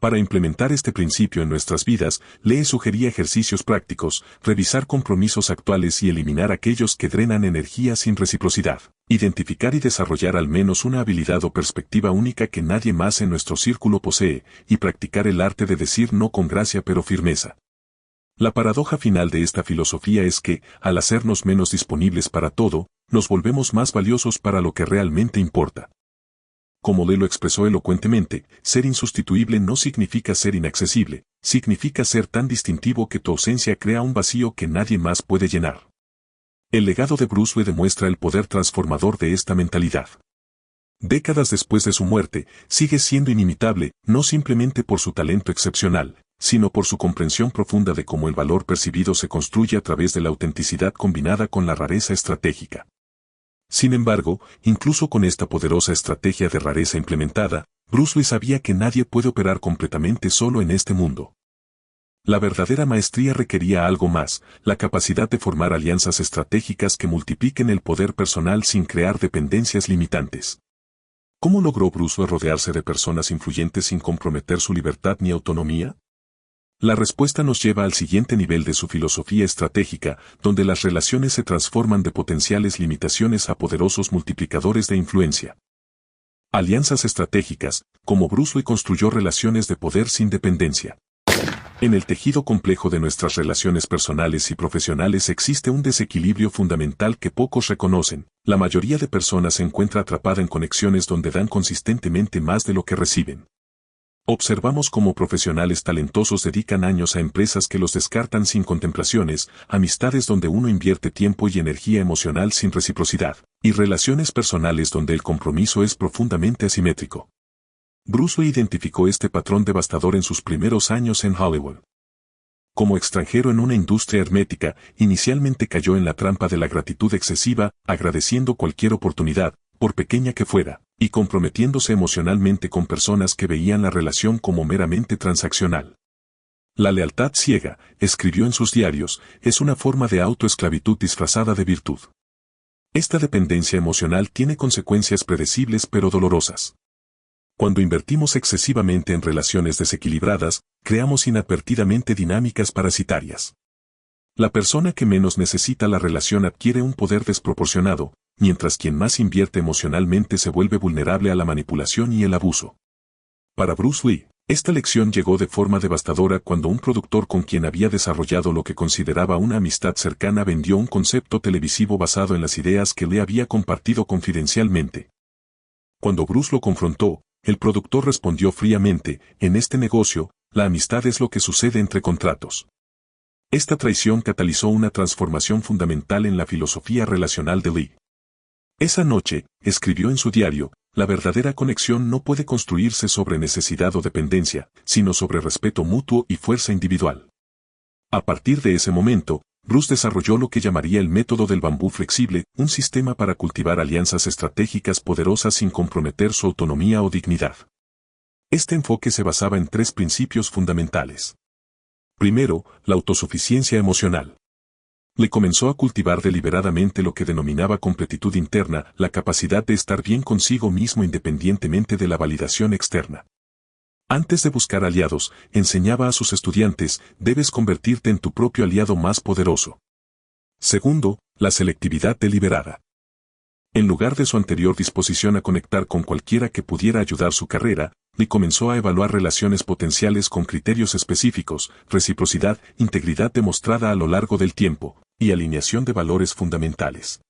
Para implementar este principio en nuestras vidas, Lee sugería ejercicios prácticos, revisar compromisos actuales y eliminar aquellos que drenan energía sin reciprocidad, identificar y desarrollar al menos una habilidad o perspectiva única que nadie más en nuestro círculo posee, y practicar el arte de decir no con gracia pero firmeza. La paradoja final de esta filosofía es que, al hacernos menos disponibles para todo, nos volvemos más valiosos para lo que realmente importa. Como Lee lo expresó elocuentemente, ser insustituible no significa ser inaccesible, significa ser tan distintivo que tu ausencia crea un vacío que nadie más puede llenar. El legado de Bruce Lee demuestra el poder transformador de esta mentalidad. Décadas después de su muerte, sigue siendo inimitable, no simplemente por su talento excepcional, sino por su comprensión profunda de cómo el valor percibido se construye a través de la autenticidad combinada con la rareza estratégica. Sin embargo, incluso con esta poderosa estrategia de rareza implementada, Bruce Lee sabía que nadie puede operar completamente solo en este mundo. La verdadera maestría requería algo más, la capacidad de formar alianzas estratégicas que multipliquen el poder personal sin crear dependencias limitantes. ¿Cómo logró Bruce Lee rodearse de personas influyentes sin comprometer su libertad ni autonomía? La respuesta nos lleva al siguiente nivel de su filosofía estratégica, donde las relaciones se transforman de potenciales limitaciones a poderosos multiplicadores de influencia. Alianzas estratégicas, como Bruce Lee construyó relaciones de poder sin dependencia. En el tejido complejo de nuestras relaciones personales y profesionales existe un desequilibrio fundamental que pocos reconocen. La mayoría de personas se encuentra atrapada en conexiones donde dan consistentemente más de lo que reciben. Observamos cómo profesionales talentosos dedican años a empresas que los descartan sin contemplaciones, amistades donde uno invierte tiempo y energía emocional sin reciprocidad, y relaciones personales donde el compromiso es profundamente asimétrico. Bruce Lee identificó este patrón devastador en sus primeros años en Hollywood. Como extranjero en una industria hermética, inicialmente cayó en la trampa de la gratitud excesiva, agradeciendo cualquier oportunidad, por pequeña que fuera, y comprometiéndose emocionalmente con personas que veían la relación como meramente transaccional. La lealtad ciega, escribió en sus diarios, es una forma de autoesclavitud disfrazada de virtud. Esta dependencia emocional tiene consecuencias predecibles pero dolorosas. Cuando invertimos excesivamente en relaciones desequilibradas, creamos inadvertidamente dinámicas parasitarias. La persona que menos necesita la relación adquiere un poder desproporcionado, mientras quien más invierte emocionalmente se vuelve vulnerable a la manipulación y el abuso. Para Bruce Lee, esta lección llegó de forma devastadora cuando un productor con quien había desarrollado lo que consideraba una amistad cercana vendió un concepto televisivo basado en las ideas que Lee había compartido confidencialmente. Cuando Bruce lo confrontó, el productor respondió fríamente, en este negocio, la amistad es lo que sucede entre contratos. Esta traición catalizó una transformación fundamental en la filosofía relacional de Lee. Esa noche, escribió en su diario, la verdadera conexión no puede construirse sobre necesidad o dependencia, sino sobre respeto mutuo y fuerza individual. A partir de ese momento, Bruce desarrolló lo que llamaría el método del bambú flexible, un sistema para cultivar alianzas estratégicas poderosas sin comprometer su autonomía o dignidad. Este enfoque se basaba en 3 principios fundamentales. Primero, la autosuficiencia emocional. Le comenzó a cultivar deliberadamente lo que denominaba completitud interna, la capacidad de estar bien consigo mismo independientemente de la validación externa. Antes de buscar aliados, enseñaba a sus estudiantes, debes convertirte en tu propio aliado más poderoso. Segundo, la selectividad deliberada. En lugar de su anterior disposición a conectar con cualquiera que pudiera ayudar su carrera, Lee comenzó a evaluar relaciones potenciales con criterios específicos, reciprocidad, integridad demostrada a lo largo del tiempo, y alineación de valores fundamentales.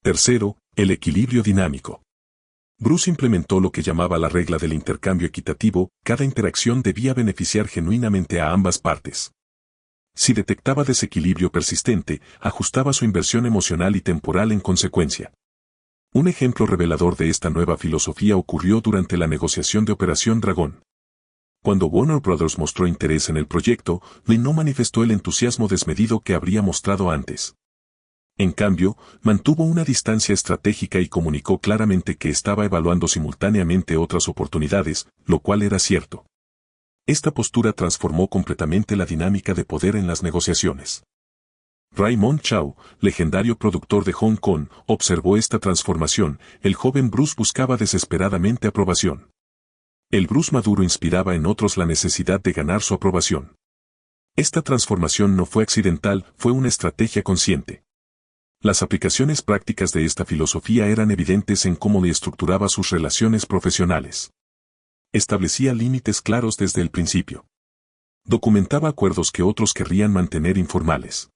Tercero, el equilibrio dinámico. Bruce implementó lo que llamaba la regla del intercambio equitativo, cada interacción debía beneficiar genuinamente a ambas partes. Si detectaba desequilibrio persistente, ajustaba su inversión emocional y temporal en consecuencia. Un ejemplo revelador de esta nueva filosofía ocurrió durante la negociación de Operación Dragón. Cuando Warner Brothers mostró interés en el proyecto, Lee no manifestó el entusiasmo desmedido que habría mostrado antes. En cambio, mantuvo una distancia estratégica y comunicó claramente que estaba evaluando simultáneamente otras oportunidades, lo cual era cierto. Esta postura transformó completamente la dinámica de poder en las negociaciones. Raymond Chow, legendario productor de Hong Kong, observó esta transformación. El joven Bruce buscaba desesperadamente aprobación. El Bruce maduro inspiraba en otros la necesidad de ganar su aprobación. Esta transformación no fue accidental, fue una estrategia consciente. Las aplicaciones prácticas de esta filosofía eran evidentes en cómo Lee estructuraba sus relaciones profesionales. Establecía límites claros desde el principio. Documentaba acuerdos que otros querrían mantener informales.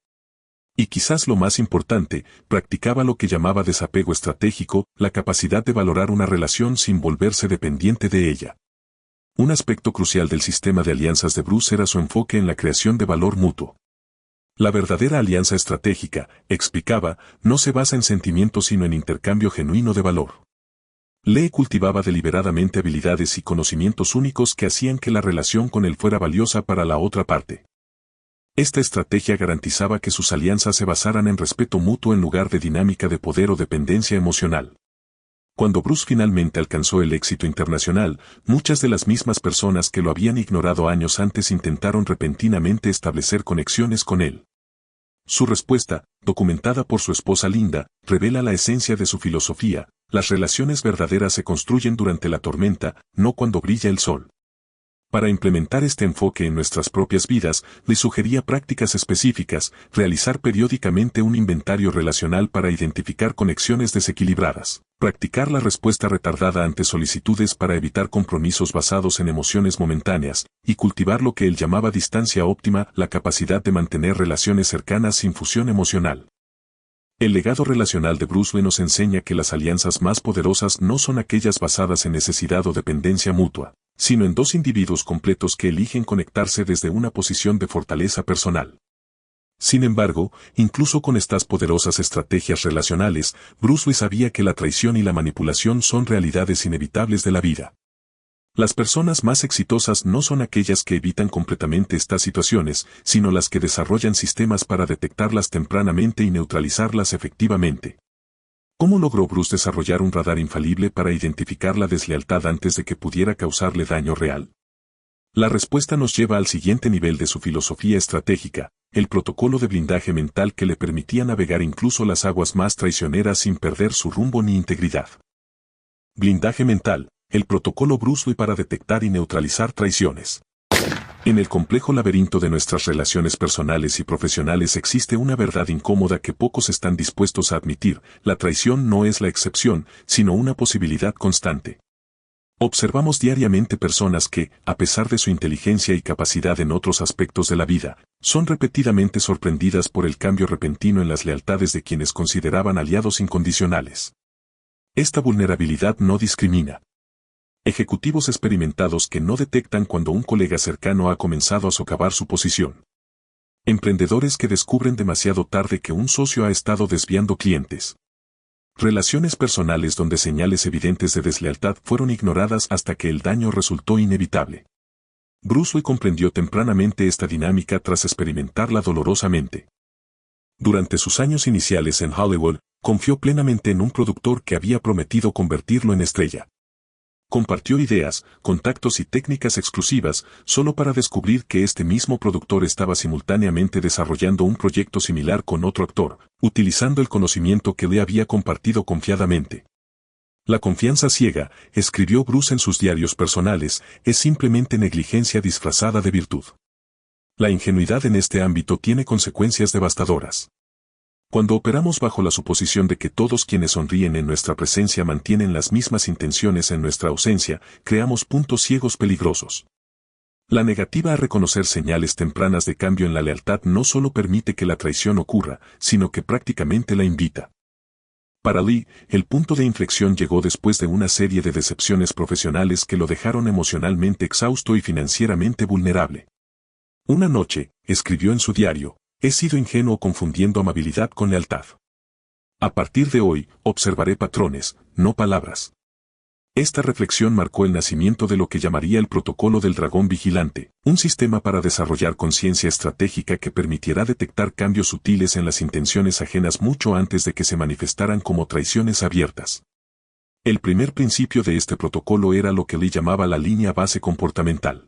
Y quizás lo más importante, practicaba lo que llamaba desapego estratégico, la capacidad de valorar una relación sin volverse dependiente de ella. Un aspecto crucial del sistema de alianzas de Bruce era su enfoque en la creación de valor mutuo. La verdadera alianza estratégica, explicaba, no se basa en sentimientos sino en intercambio genuino de valor. Lee cultivaba deliberadamente habilidades y conocimientos únicos que hacían que la relación con él fuera valiosa para la otra parte. Esta estrategia garantizaba que sus alianzas se basaran en respeto mutuo en lugar de dinámica de poder o dependencia emocional. Cuando Bruce finalmente alcanzó el éxito internacional, muchas de las mismas personas que lo habían ignorado años antes intentaron repentinamente establecer conexiones con él. Su respuesta, documentada por su esposa Linda, revela la esencia de su filosofía: las relaciones verdaderas se construyen durante la tormenta, no cuando brilla el sol. Para implementar este enfoque en nuestras propias vidas, le sugería prácticas específicas: realizar periódicamente un inventario relacional para identificar conexiones desequilibradas, practicar la respuesta retardada ante solicitudes para evitar compromisos basados en emociones momentáneas, y cultivar lo que él llamaba distancia óptima, la capacidad de mantener relaciones cercanas sin fusión emocional. El legado relacional de Bruce Lee nos enseña que las alianzas más poderosas no son aquellas basadas en necesidad o dependencia mutua, sino en dos individuos completos que eligen conectarse desde una posición de fortaleza personal. Sin embargo, incluso con estas poderosas estrategias relacionales, Bruce Lee sabía que la traición y la manipulación son realidades inevitables de la vida. Las personas más exitosas no son aquellas que evitan completamente estas situaciones, sino las que desarrollan sistemas para detectarlas tempranamente y neutralizarlas efectivamente. ¿Cómo logró Bruce desarrollar un radar infalible para identificar la deslealtad antes de que pudiera causarle daño real? La respuesta nos lleva al siguiente nivel de su filosofía estratégica: el protocolo de blindaje mental que le permitía navegar incluso las aguas más traicioneras sin perder su rumbo ni integridad. Blindaje mental, el protocolo Bruce Lee para detectar y neutralizar traiciones. En el complejo laberinto de nuestras relaciones personales y profesionales existe una verdad incómoda que pocos están dispuestos a admitir: la traición no es la excepción, sino una posibilidad constante. Observamos diariamente personas que, a pesar de su inteligencia y capacidad en otros aspectos de la vida, son repetidamente sorprendidas por el cambio repentino en las lealtades de quienes consideraban aliados incondicionales. Esta vulnerabilidad no discrimina. Ejecutivos experimentados que no detectan cuando un colega cercano ha comenzado a socavar su posición. Emprendedores que descubren demasiado tarde que un socio ha estado desviando clientes. Relaciones personales donde señales evidentes de deslealtad fueron ignoradas hasta que el daño resultó inevitable. Bruce Lee comprendió tempranamente esta dinámica tras experimentarla dolorosamente. Durante sus años iniciales en Hollywood, confió plenamente en un productor que había prometido convertirlo en estrella. Compartió ideas, contactos y técnicas exclusivas, solo para descubrir que este mismo productor estaba simultáneamente desarrollando un proyecto similar con otro actor, utilizando el conocimiento que le había compartido confiadamente. La confianza ciega, escribió Bruce en sus diarios personales, es simplemente negligencia disfrazada de virtud. La ingenuidad en este ámbito tiene consecuencias devastadoras. Cuando operamos bajo la suposición de que todos quienes sonríen en nuestra presencia mantienen las mismas intenciones en nuestra ausencia, creamos puntos ciegos peligrosos. La negativa a reconocer señales tempranas de cambio en la lealtad no solo permite que la traición ocurra, sino que prácticamente la invita. Para Lee, el punto de inflexión llegó después de una serie de decepciones profesionales que lo dejaron emocionalmente exhausto y financieramente vulnerable. Una noche, escribió en su diario, he sido ingenuo confundiendo amabilidad con lealtad. A partir de hoy, observaré patrones, no palabras. Esta reflexión marcó el nacimiento de lo que llamaría el protocolo del dragón vigilante, un sistema para desarrollar conciencia estratégica que permitiera detectar cambios sutiles en las intenciones ajenas mucho antes de que se manifestaran como traiciones abiertas. El primer principio de este protocolo era lo que Lee llamaba la línea base comportamental.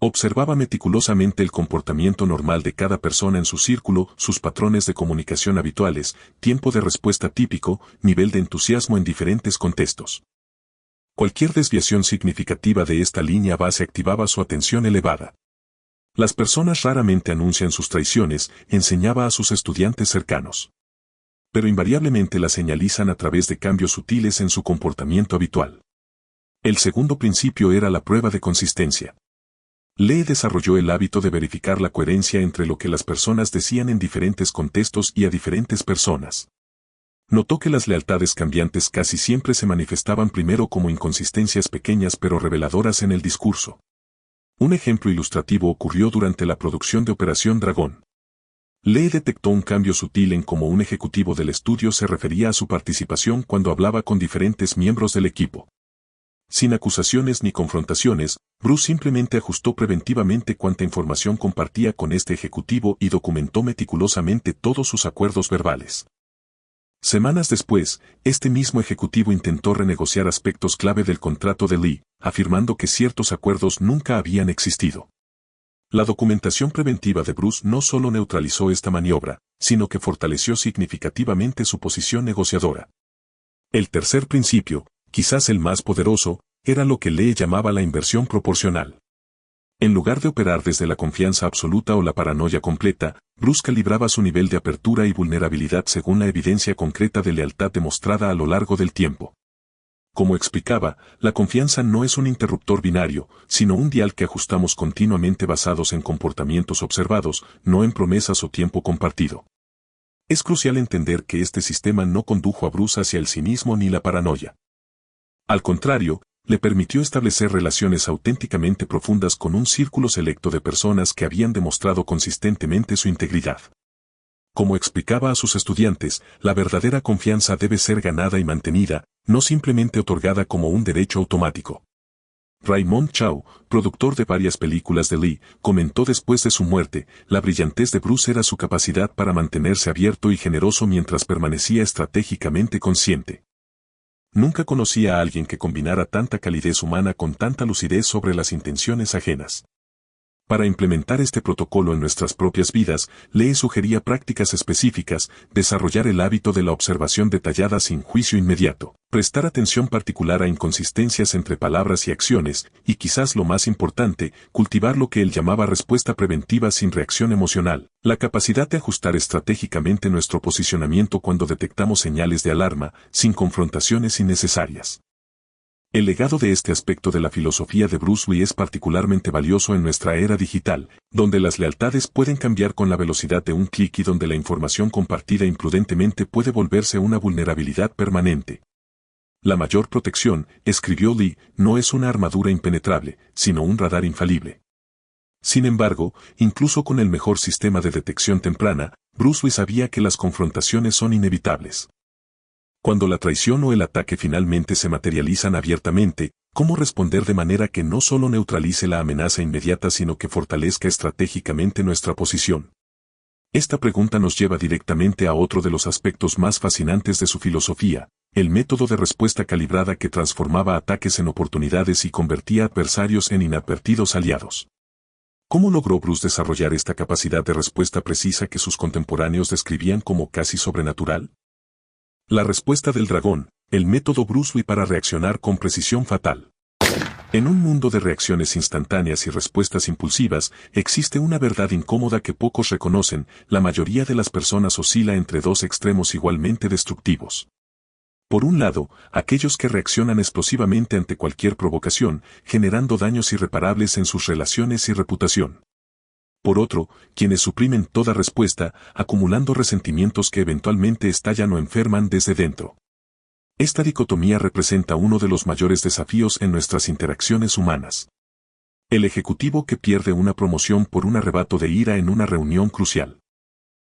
Observaba meticulosamente el comportamiento normal de cada persona en su círculo, sus patrones de comunicación habituales, tiempo de respuesta típico, nivel de entusiasmo en diferentes contextos. Cualquier desviación significativa de esta línea base activaba su atención elevada. Las personas raramente anuncian sus traiciones, enseñaba a sus estudiantes cercanos. Pero invariablemente las señalizan a través de cambios sutiles en su comportamiento habitual. El segundo principio era la prueba de consistencia. Lee desarrolló el hábito de verificar la coherencia entre lo que las personas decían en diferentes contextos y a diferentes personas. Notó que las lealtades cambiantes casi siempre se manifestaban primero como inconsistencias pequeñas pero reveladoras en el discurso. Un ejemplo ilustrativo ocurrió durante la producción de Operación Dragón. Lee detectó un cambio sutil en cómo un ejecutivo del estudio se refería a su participación cuando hablaba con diferentes miembros del equipo. Sin acusaciones ni confrontaciones, Bruce simplemente ajustó preventivamente cuánta información compartía con este ejecutivo y documentó meticulosamente todos sus acuerdos verbales. Semanas después, este mismo ejecutivo intentó renegociar aspectos clave del contrato de Lee, afirmando que ciertos acuerdos nunca habían existido. La documentación preventiva de Bruce no solo neutralizó esta maniobra, sino que fortaleció significativamente su posición negociadora. El tercer principio, quizás el más poderoso, era lo que Lee llamaba la inversión proporcional. En lugar de operar desde la confianza absoluta o la paranoia completa, Bruce calibraba su nivel de apertura y vulnerabilidad según la evidencia concreta de lealtad demostrada a lo largo del tiempo. Como explicaba, la confianza no es un interruptor binario, sino un dial que ajustamos continuamente basados en comportamientos observados, no en promesas o tiempo compartido. Es crucial entender que este sistema no condujo a Bruce hacia el cinismo ni la paranoia. Al contrario, le permitió establecer relaciones auténticamente profundas con un círculo selecto de personas que habían demostrado consistentemente su integridad. Como explicaba a sus estudiantes, la verdadera confianza debe ser ganada y mantenida, no simplemente otorgada como un derecho automático. Raymond Chow, productor de varias películas de Lee, comentó después de su muerte, la brillantez de Bruce era su capacidad para mantenerse abierto y generoso mientras permanecía estratégicamente consciente. Nunca conocí a alguien que combinara tanta calidez humana con tanta lucidez sobre las intenciones ajenas. Para implementar este protocolo en nuestras propias vidas, Lee sugería prácticas específicas, desarrollar el hábito de la observación detallada sin juicio inmediato, prestar atención particular a inconsistencias entre palabras y acciones, y quizás lo más importante, cultivar lo que él llamaba respuesta preventiva sin reacción emocional, la capacidad de ajustar estratégicamente nuestro posicionamiento cuando detectamos señales de alarma, sin confrontaciones innecesarias. El legado de este aspecto de la filosofía de Bruce Lee es particularmente valioso en nuestra era digital, donde las lealtades pueden cambiar con la velocidad de un clic y donde la información compartida imprudentemente puede volverse una vulnerabilidad permanente. La mayor protección, escribió Lee, no es una armadura impenetrable, sino un radar infalible. Sin embargo, incluso con el mejor sistema de detección temprana, Bruce Lee sabía que las confrontaciones son inevitables. Cuando la traición o el ataque finalmente se materializan abiertamente, ¿cómo responder de manera que no solo neutralice la amenaza inmediata sino que fortalezca estratégicamente nuestra posición? Esta pregunta nos lleva directamente a otro de los aspectos más fascinantes de su filosofía, el método de respuesta calibrada que transformaba ataques en oportunidades y convertía adversarios en inadvertidos aliados. ¿Cómo logró Bruce desarrollar esta capacidad de respuesta precisa que sus contemporáneos describían como casi sobrenatural? La respuesta del dragón, el método Bruce Lee para reaccionar con precisión fatal. En un mundo de reacciones instantáneas y respuestas impulsivas, existe una verdad incómoda que pocos reconocen: la mayoría de las personas oscila entre dos extremos igualmente destructivos. Por un lado, aquellos que reaccionan explosivamente ante cualquier provocación, generando daños irreparables en sus relaciones y reputación. Por otro, quienes suprimen toda respuesta, acumulando resentimientos que eventualmente estallan o enferman desde dentro. Esta dicotomía representa uno de los mayores desafíos en nuestras interacciones humanas. El ejecutivo que pierde una promoción por un arrebato de ira en una reunión crucial.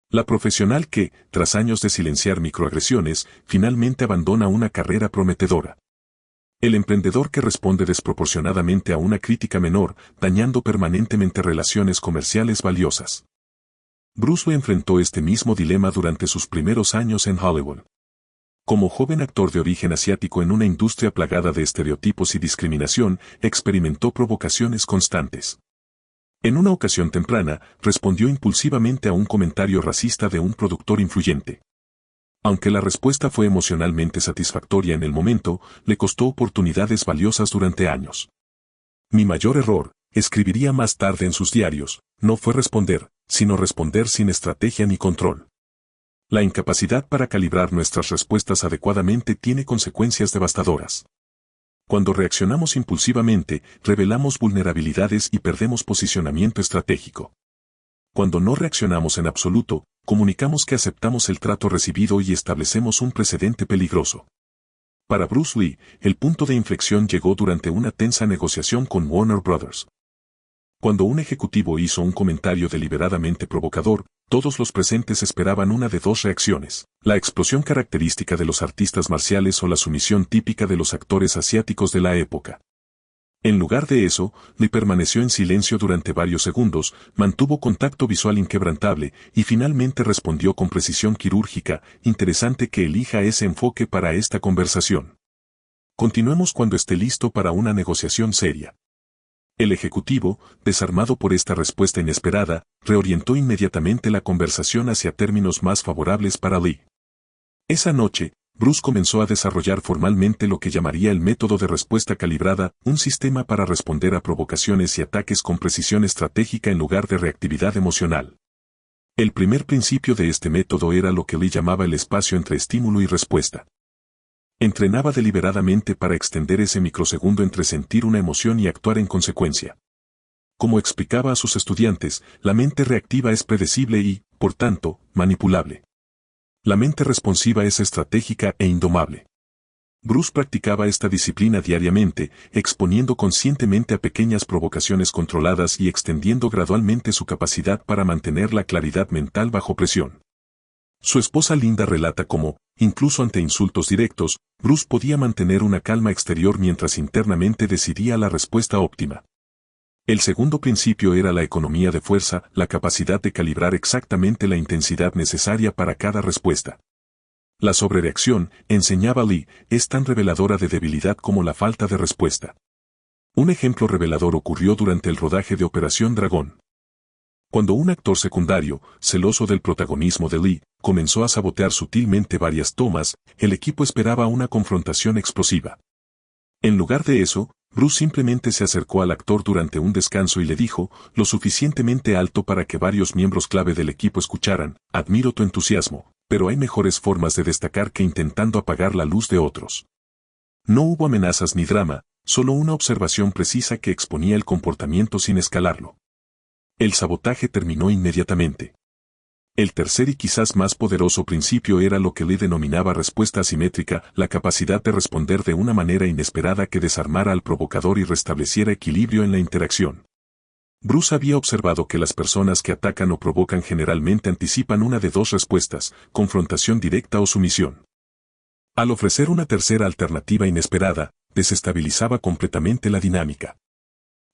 La profesional que, tras años de silenciar microagresiones, finalmente abandona una carrera prometedora. El emprendedor que responde desproporcionadamente a una crítica menor, dañando permanentemente relaciones comerciales valiosas. Bruce Lee enfrentó este mismo dilema durante sus primeros años en Hollywood. Como joven actor de origen asiático en una industria plagada de estereotipos y discriminación, experimentó provocaciones constantes. En una ocasión temprana, respondió impulsivamente a un comentario racista de un productor influyente. Aunque la respuesta fue emocionalmente satisfactoria en el momento, le costó oportunidades valiosas durante años. Mi mayor error, escribiría más tarde en sus diarios, no fue responder, sino responder sin estrategia ni control. La incapacidad para calibrar nuestras respuestas adecuadamente tiene consecuencias devastadoras. Cuando reaccionamos impulsivamente, revelamos vulnerabilidades y perdemos posicionamiento estratégico. Cuando no reaccionamos en absoluto, comunicamos que aceptamos el trato recibido y establecemos un precedente peligroso. Para Bruce Lee, el punto de inflexión llegó durante una tensa negociación con Warner Brothers. Cuando un ejecutivo hizo un comentario deliberadamente provocador, todos los presentes esperaban una de dos reacciones: la explosión característica de los artistas marciales o la sumisión típica de los actores asiáticos de la época. En lugar de eso, Lee permaneció en silencio durante varios segundos, mantuvo contacto visual inquebrantable y finalmente respondió con precisión quirúrgica: interesante que elija ese enfoque para esta conversación. Continuemos cuando esté listo para una negociación seria. El ejecutivo, desarmado por esta respuesta inesperada, reorientó inmediatamente la conversación hacia términos más favorables para Lee. Esa noche, Bruce comenzó a desarrollar formalmente lo que llamaría el método de respuesta calibrada, un sistema para responder a provocaciones y ataques con precisión estratégica en lugar de reactividad emocional. El primer principio de este método era lo que Lee llamaba el espacio entre estímulo y respuesta. Entrenaba deliberadamente para extender ese microsegundo entre sentir una emoción y actuar en consecuencia. Como explicaba a sus estudiantes, la mente reactiva es predecible y, por tanto, manipulable. La mente responsiva es estratégica e indomable. Bruce practicaba esta disciplina diariamente, exponiendo conscientemente a pequeñas provocaciones controladas y extendiendo gradualmente su capacidad para mantener la claridad mental bajo presión. Su esposa Linda relata cómo, incluso ante insultos directos, Bruce podía mantener una calma exterior mientras internamente decidía la respuesta óptima. El segundo principio era la economía de fuerza, la capacidad de calibrar exactamente la intensidad necesaria para cada respuesta. La sobrereacción, enseñaba Lee, es tan reveladora de debilidad como la falta de respuesta. Un ejemplo revelador ocurrió durante el rodaje de Operación Dragón. Cuando un actor secundario, celoso del protagonismo de Lee, comenzó a sabotear sutilmente varias tomas, el equipo esperaba una confrontación explosiva. En lugar de eso, Bruce simplemente se acercó al actor durante un descanso y le dijo, lo suficientemente alto para que varios miembros clave del equipo escucharan: admiro tu entusiasmo, pero hay mejores formas de destacar que intentando apagar la luz de otros. No hubo amenazas ni drama, solo una observación precisa que exponía el comportamiento sin escalarlo. El sabotaje terminó inmediatamente. El tercer y quizás más poderoso principio era lo que Lee denominaba respuesta asimétrica, la capacidad de responder de una manera inesperada que desarmara al provocador y restableciera equilibrio en la interacción. Bruce había observado que las personas que atacan o provocan generalmente anticipan una de dos respuestas: confrontación directa o sumisión. Al ofrecer una tercera alternativa inesperada, desestabilizaba completamente la dinámica.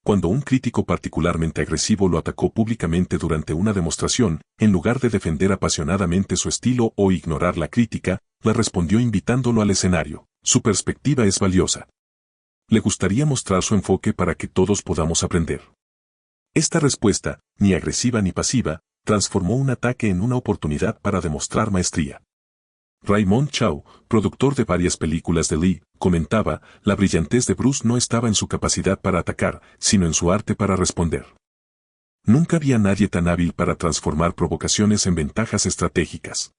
Cuando un crítico particularmente agresivo lo atacó públicamente durante una demostración, en lugar de defender apasionadamente su estilo o ignorar la crítica, le respondió invitándolo al escenario. Su perspectiva es valiosa. Le gustaría mostrar su enfoque para que todos podamos aprender. Esta respuesta, ni agresiva ni pasiva, transformó un ataque en una oportunidad para demostrar maestría. Raymond Chow, productor de varias películas de Lee, comentaba, la brillantez de Bruce no estaba en su capacidad para atacar, sino en su arte para responder. Nunca había nadie tan hábil para transformar provocaciones en ventajas estratégicas.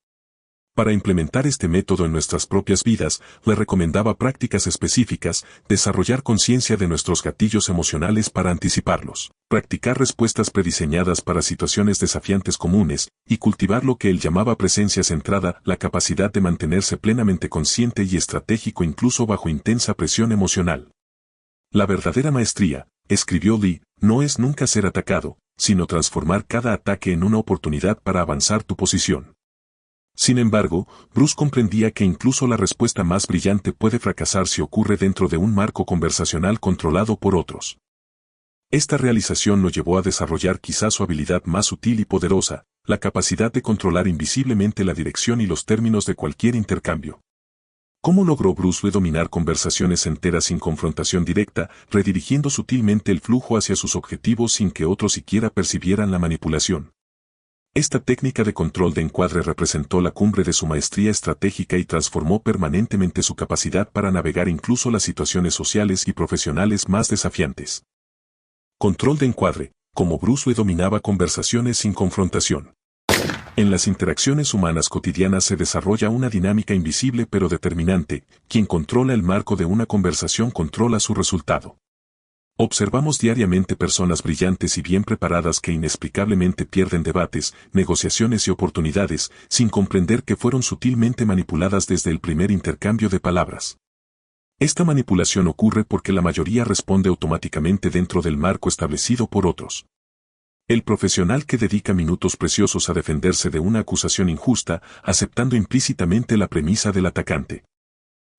Para implementar este método en nuestras propias vidas, le recomendaba prácticas específicas, desarrollar conciencia de nuestros gatillos emocionales para anticiparlos, practicar respuestas prediseñadas para situaciones desafiantes comunes, y cultivar lo que él llamaba presencia centrada, la capacidad de mantenerse plenamente consciente y estratégico incluso bajo intensa presión emocional. La verdadera maestría, escribió Lee, no es nunca ser atacado, sino transformar cada ataque en una oportunidad para avanzar tu posición. Sin embargo, Bruce comprendía que incluso la respuesta más brillante puede fracasar si ocurre dentro de un marco conversacional controlado por otros. Esta realización lo llevó a desarrollar quizá su habilidad más sutil y poderosa, la capacidad de controlar invisiblemente la dirección y los términos de cualquier intercambio. ¿Cómo logró Bruce Lee dominar conversaciones enteras sin confrontación directa, redirigiendo sutilmente el flujo hacia sus objetivos sin que otros siquiera percibieran la manipulación? Esta técnica de control de encuadre representó la cumbre de su maestría estratégica y transformó permanentemente su capacidad para navegar incluso las situaciones sociales y profesionales más desafiantes. Control de encuadre, como Bruce Lee dominaba conversaciones sin confrontación. En las interacciones humanas cotidianas se desarrolla una dinámica invisible pero determinante, quien controla el marco de una conversación controla su resultado. Observamos diariamente personas brillantes y bien preparadas que inexplicablemente pierden debates, negociaciones y oportunidades, sin comprender que fueron sutilmente manipuladas desde el primer intercambio de palabras. Esta manipulación ocurre porque la mayoría responde automáticamente dentro del marco establecido por otros. El profesional que dedica minutos preciosos a defenderse de una acusación injusta, aceptando implícitamente la premisa del atacante.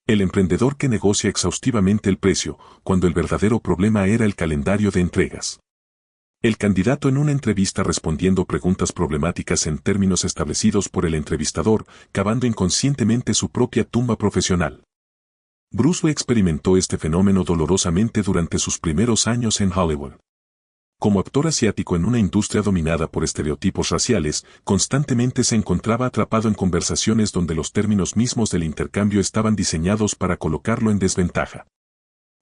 El emprendedor que negocia exhaustivamente el precio, cuando el verdadero problema era el calendario de entregas. El candidato en una entrevista respondiendo preguntas problemáticas en términos establecidos por el entrevistador, cavando inconscientemente su propia tumba profesional. Bruce Lee experimentó este fenómeno dolorosamente durante sus primeros años en Hollywood. Como actor asiático en una industria dominada por estereotipos raciales, constantemente se encontraba atrapado en conversaciones donde los términos mismos del intercambio estaban diseñados para colocarlo en desventaja.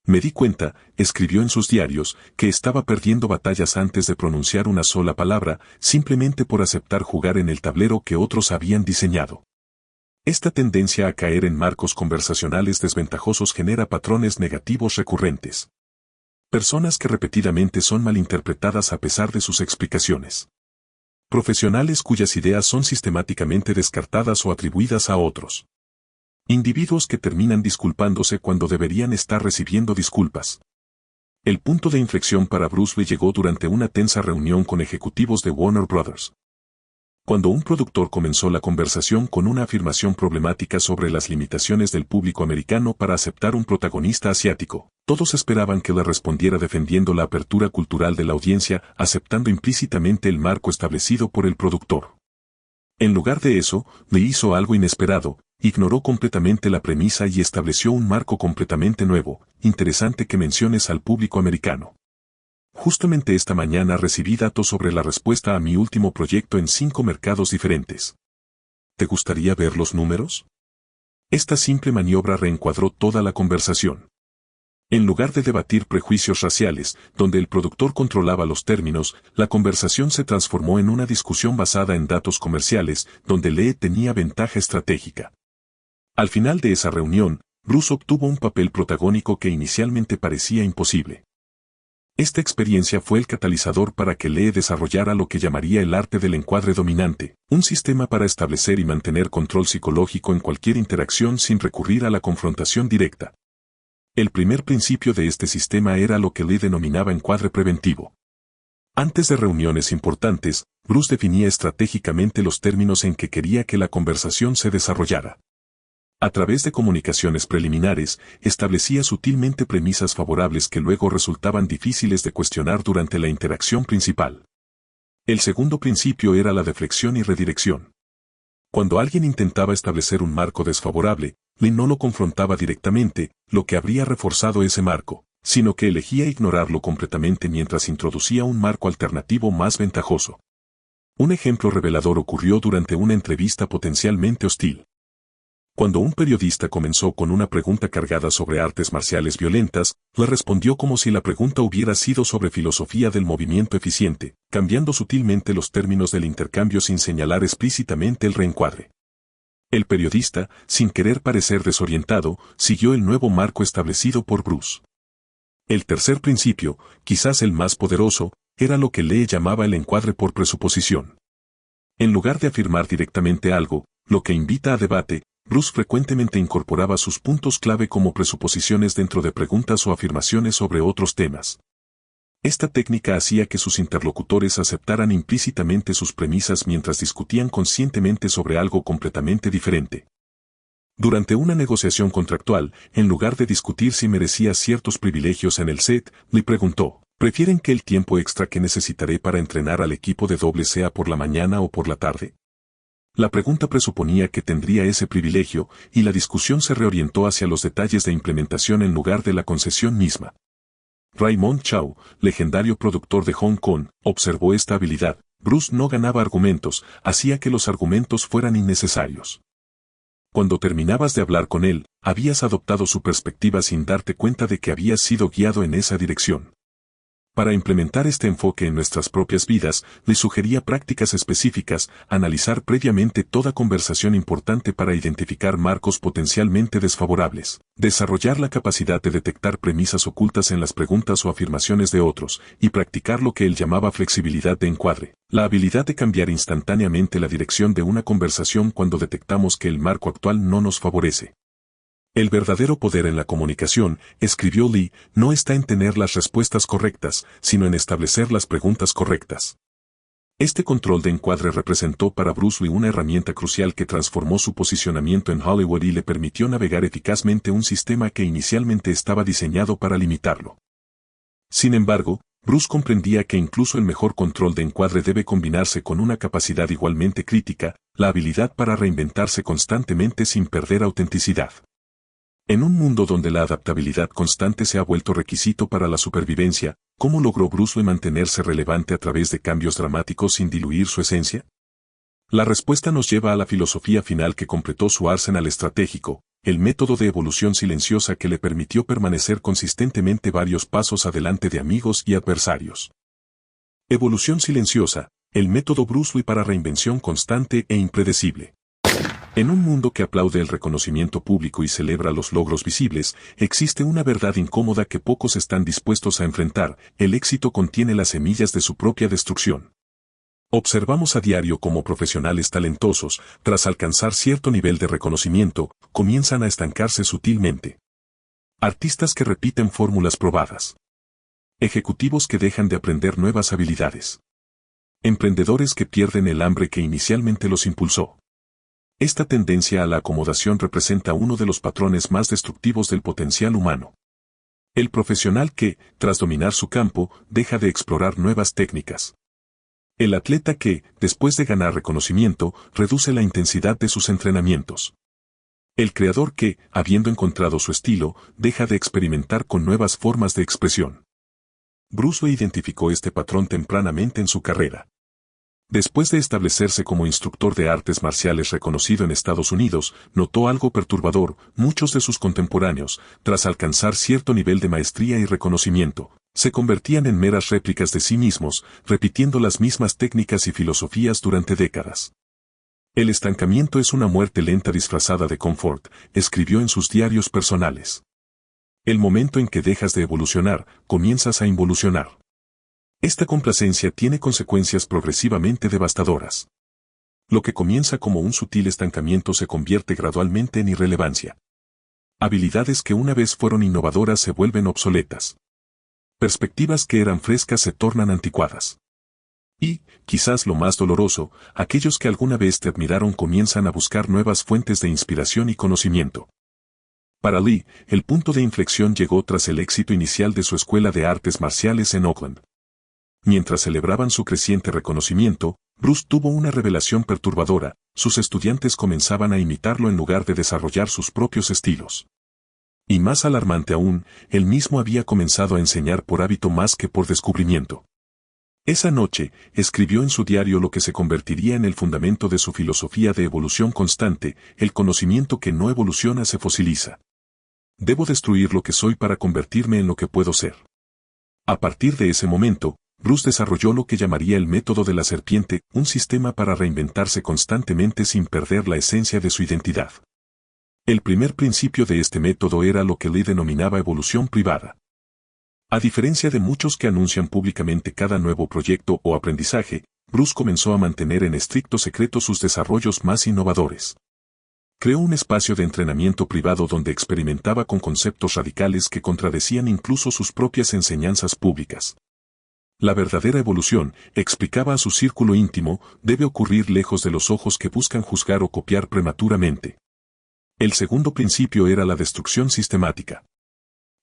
Me di cuenta, escribió en sus diarios, que estaba perdiendo batallas antes de pronunciar una sola palabra, simplemente por aceptar jugar en el tablero que otros habían diseñado. Esta tendencia a caer en marcos conversacionales desventajosos genera patrones negativos recurrentes. Personas que repetidamente son malinterpretadas a pesar de sus explicaciones. Profesionales cuyas ideas son sistemáticamente descartadas o atribuidas a otros. Individuos que terminan disculpándose cuando deberían estar recibiendo disculpas. El punto de inflexión para Bruce Lee llegó durante una tensa reunión con ejecutivos de Warner Bros. Cuando un productor comenzó la conversación con una afirmación problemática sobre las limitaciones del público americano para aceptar un protagonista asiático, todos esperaban que le respondiera defendiendo la apertura cultural de la audiencia, aceptando implícitamente el marco establecido por el productor. En lugar de eso, le hizo algo inesperado, ignoró completamente la premisa y estableció un marco completamente nuevo, interesante que menciones al público americano. Justamente esta mañana recibí datos sobre la respuesta a mi último proyecto en 5 mercados diferentes. ¿Te gustaría ver los números? Esta simple maniobra reencuadró toda la conversación. En lugar de debatir prejuicios raciales, donde el productor controlaba los términos, la conversación se transformó en una discusión basada en datos comerciales, donde Lee tenía ventaja estratégica. Al final de esa reunión, Bruce obtuvo un papel protagónico que inicialmente parecía imposible. Esta experiencia fue el catalizador para que Lee desarrollara lo que llamaría el arte del encuadre dominante, un sistema para establecer y mantener control psicológico en cualquier interacción sin recurrir a la confrontación directa. El primer principio de este sistema era lo que Lee denominaba encuadre preventivo. Antes de reuniones importantes, Bruce definía estratégicamente los términos en que quería que la conversación se desarrollara. A través de comunicaciones preliminares, establecía sutilmente premisas favorables que luego resultaban difíciles de cuestionar durante la interacción principal. El segundo principio era la deflexión y redirección. Cuando alguien intentaba establecer un marco desfavorable, Lee no lo confrontaba directamente, lo que habría reforzado ese marco, sino que elegía ignorarlo completamente mientras introducía un marco alternativo más ventajoso. Un ejemplo revelador ocurrió durante una entrevista potencialmente hostil. Cuando un periodista comenzó con una pregunta cargada sobre artes marciales violentas, le respondió como si la pregunta hubiera sido sobre filosofía del movimiento eficiente, cambiando sutilmente los términos del intercambio sin señalar explícitamente el reencuadre. El periodista, sin querer parecer desorientado, siguió el nuevo marco establecido por Bruce. El tercer principio, quizás el más poderoso, era lo que Lee llamaba el encuadre por presuposición. En lugar de afirmar directamente algo, lo que invita a debate, Bruce frecuentemente incorporaba sus puntos clave como presuposiciones dentro de preguntas o afirmaciones sobre otros temas. Esta técnica hacía que sus interlocutores aceptaran implícitamente sus premisas mientras discutían conscientemente sobre algo completamente diferente. Durante una negociación contractual, en lugar de discutir si merecía ciertos privilegios en el set, le preguntó, ¿prefieren que el tiempo extra que necesitaré para entrenar al equipo de doble sea por la mañana o por la tarde? La pregunta presuponía que tendría ese privilegio, y la discusión se reorientó hacia los detalles de implementación en lugar de la concesión misma. Raymond Chow, legendario productor de Hong Kong, observó esta habilidad. Bruce no ganaba argumentos, hacía que los argumentos fueran innecesarios. Cuando terminabas de hablar con él, habías adoptado su perspectiva sin darte cuenta de que habías sido guiado en esa dirección. Para implementar este enfoque en nuestras propias vidas, le sugería prácticas específicas, analizar previamente toda conversación importante para identificar marcos potencialmente desfavorables, desarrollar la capacidad de detectar premisas ocultas en las preguntas o afirmaciones de otros, y practicar lo que él llamaba flexibilidad de encuadre, la habilidad de cambiar instantáneamente la dirección de una conversación cuando detectamos que el marco actual no nos favorece. El verdadero poder en la comunicación, escribió Lee, no está en tener las respuestas correctas, sino en establecer las preguntas correctas. Este control de encuadre representó para Bruce Lee una herramienta crucial que transformó su posicionamiento en Hollywood y le permitió navegar eficazmente un sistema que inicialmente estaba diseñado para limitarlo. Sin embargo, Bruce comprendía que incluso el mejor control de encuadre debe combinarse con una capacidad igualmente crítica, la habilidad para reinventarse constantemente sin perder autenticidad. En un mundo donde la adaptabilidad constante se ha vuelto requisito para la supervivencia, ¿cómo logró Bruce Lee mantenerse relevante a través de cambios dramáticos sin diluir su esencia? La respuesta nos lleva a la filosofía final que completó su arsenal estratégico, el método de evolución silenciosa que le permitió permanecer consistentemente varios pasos adelante de amigos y adversarios. Evolución silenciosa, el método Bruce Lee para reinvención constante e impredecible. En un mundo que aplaude el reconocimiento público y celebra los logros visibles, existe una verdad incómoda que pocos están dispuestos a enfrentar: el éxito contiene las semillas de su propia destrucción. Observamos a diario cómo profesionales talentosos, tras alcanzar cierto nivel de reconocimiento, comienzan a estancarse sutilmente. Artistas que repiten fórmulas probadas. Ejecutivos que dejan de aprender nuevas habilidades. Emprendedores que pierden el hambre que inicialmente los impulsó. Esta tendencia a la acomodación representa uno de los patrones más destructivos del potencial humano. El profesional que, tras dominar su campo, deja de explorar nuevas técnicas. El atleta que, después de ganar reconocimiento, reduce la intensidad de sus entrenamientos. El creador que, habiendo encontrado su estilo, deja de experimentar con nuevas formas de expresión. Bruce Lee identificó este patrón tempranamente en su carrera. Después de establecerse como instructor de artes marciales reconocido en Estados Unidos, notó algo perturbador: muchos de sus contemporáneos, tras alcanzar cierto nivel de maestría y reconocimiento, se convertían en meras réplicas de sí mismos, repitiendo las mismas técnicas y filosofías durante décadas. El estancamiento es una muerte lenta disfrazada de confort, escribió en sus diarios personales. El momento en que dejas de evolucionar, comienzas a involucionar. Esta complacencia tiene consecuencias progresivamente devastadoras. Lo que comienza como un sutil estancamiento se convierte gradualmente en irrelevancia. Habilidades que una vez fueron innovadoras se vuelven obsoletas. Perspectivas que eran frescas se tornan anticuadas. Y, quizás lo más doloroso, aquellos que alguna vez te admiraron comienzan a buscar nuevas fuentes de inspiración y conocimiento. Para Lee, el punto de inflexión llegó tras el éxito inicial de su escuela de artes marciales en Oakland. Mientras celebraban su creciente reconocimiento, Bruce tuvo una revelación perturbadora: sus estudiantes comenzaban a imitarlo en lugar de desarrollar sus propios estilos. Y más alarmante aún, él mismo había comenzado a enseñar por hábito más que por descubrimiento. Esa noche, escribió en su diario lo que se convertiría en el fundamento de su filosofía de evolución constante: el conocimiento que no evoluciona se fosiliza. Debo destruir lo que soy para convertirme en lo que puedo ser. A partir de ese momento, Bruce desarrolló lo que llamaría el método de la serpiente, un sistema para reinventarse constantemente sin perder la esencia de su identidad. El primer principio de este método era lo que Lee denominaba evolución privada. A diferencia de muchos que anuncian públicamente cada nuevo proyecto o aprendizaje, Bruce comenzó a mantener en estricto secreto sus desarrollos más innovadores. Creó un espacio de entrenamiento privado donde experimentaba con conceptos radicales que contradecían incluso sus propias enseñanzas públicas. La verdadera evolución, explicaba a su círculo íntimo, debe ocurrir lejos de los ojos que buscan juzgar o copiar prematuramente. El segundo principio era la destrucción sistemática.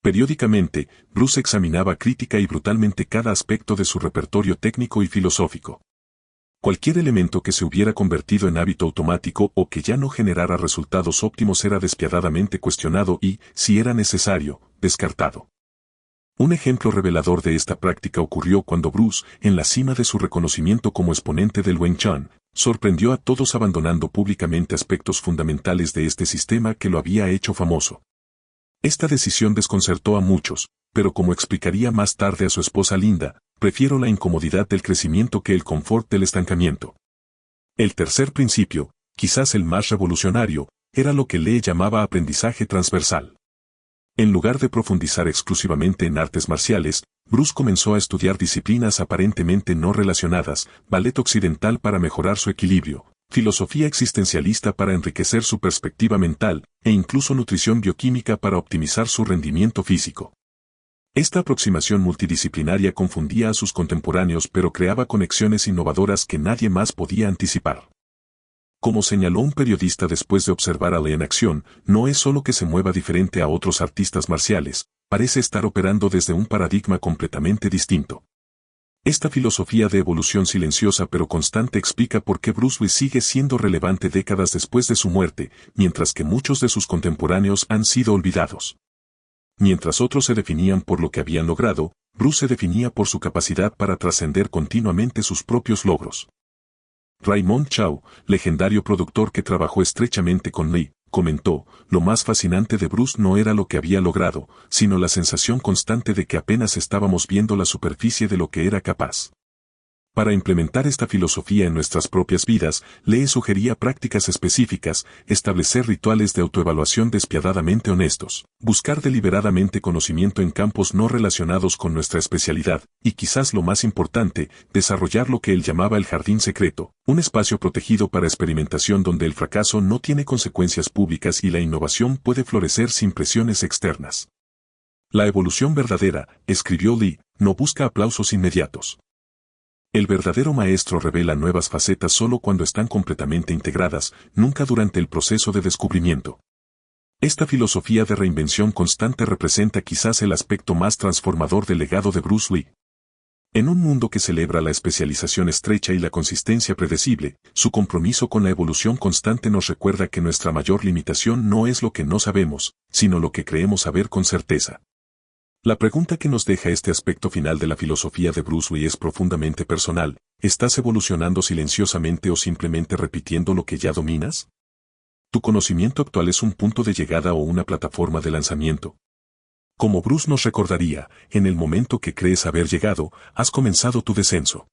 Periódicamente, Bruce examinaba crítica y brutalmente cada aspecto de su repertorio técnico y filosófico. Cualquier elemento que se hubiera convertido en hábito automático o que ya no generara resultados óptimos era despiadadamente cuestionado y, si era necesario, descartado. Un ejemplo revelador de esta práctica ocurrió cuando Bruce, en la cima de su reconocimiento como exponente del Wing Chun, sorprendió a todos abandonando públicamente aspectos fundamentales de este sistema que lo había hecho famoso. Esta decisión desconcertó a muchos, pero como explicaría más tarde a su esposa Linda, prefiero la incomodidad del crecimiento que el confort del estancamiento. El tercer principio, quizás el más revolucionario, era lo que Lee llamaba aprendizaje transversal. En lugar de profundizar exclusivamente en artes marciales, Bruce comenzó a estudiar disciplinas aparentemente no relacionadas: ballet occidental para mejorar su equilibrio, filosofía existencialista para enriquecer su perspectiva mental, e incluso nutrición bioquímica para optimizar su rendimiento físico. Esta aproximación multidisciplinaria confundía a sus contemporáneos pero creaba conexiones innovadoras que nadie más podía anticipar. Como señaló un periodista después de observar a Lee en acción, no es solo que se mueva diferente a otros artistas marciales, parece estar operando desde un paradigma completamente distinto. Esta filosofía de evolución silenciosa pero constante explica por qué Bruce Lee sigue siendo relevante décadas después de su muerte, mientras que muchos de sus contemporáneos han sido olvidados. Mientras otros se definían por lo que habían logrado, Bruce se definía por su capacidad para trascender continuamente sus propios logros. Raymond Chow, legendario productor que trabajó estrechamente con Lee, comentó: lo más fascinante de Bruce no era lo que había logrado, sino la sensación constante de que apenas estábamos viendo la superficie de lo que era capaz. Para implementar esta filosofía en nuestras propias vidas, Lee sugería prácticas específicas: establecer rituales de autoevaluación despiadadamente honestos, buscar deliberadamente conocimiento en campos no relacionados con nuestra especialidad, y quizás lo más importante, desarrollar lo que él llamaba el jardín secreto, un espacio protegido para experimentación donde el fracaso no tiene consecuencias públicas y la innovación puede florecer sin presiones externas. La evolución verdadera, escribió Lee, no busca aplausos inmediatos. El verdadero maestro revela nuevas facetas solo cuando están completamente integradas, nunca durante el proceso de descubrimiento. Esta filosofía de reinvención constante representa quizás el aspecto más transformador del legado de Bruce Lee. En un mundo que celebra la especialización estrecha y la consistencia predecible, su compromiso con la evolución constante nos recuerda que nuestra mayor limitación no es lo que no sabemos, sino lo que creemos saber con certeza. La pregunta que nos deja este aspecto final de la filosofía de Bruce Lee es profundamente personal: ¿estás evolucionando silenciosamente o simplemente repitiendo lo que ya dominas? ¿Tu conocimiento actual es un punto de llegada o una plataforma de lanzamiento? Como Bruce nos recordaría, en el momento que crees haber llegado, has comenzado tu descenso.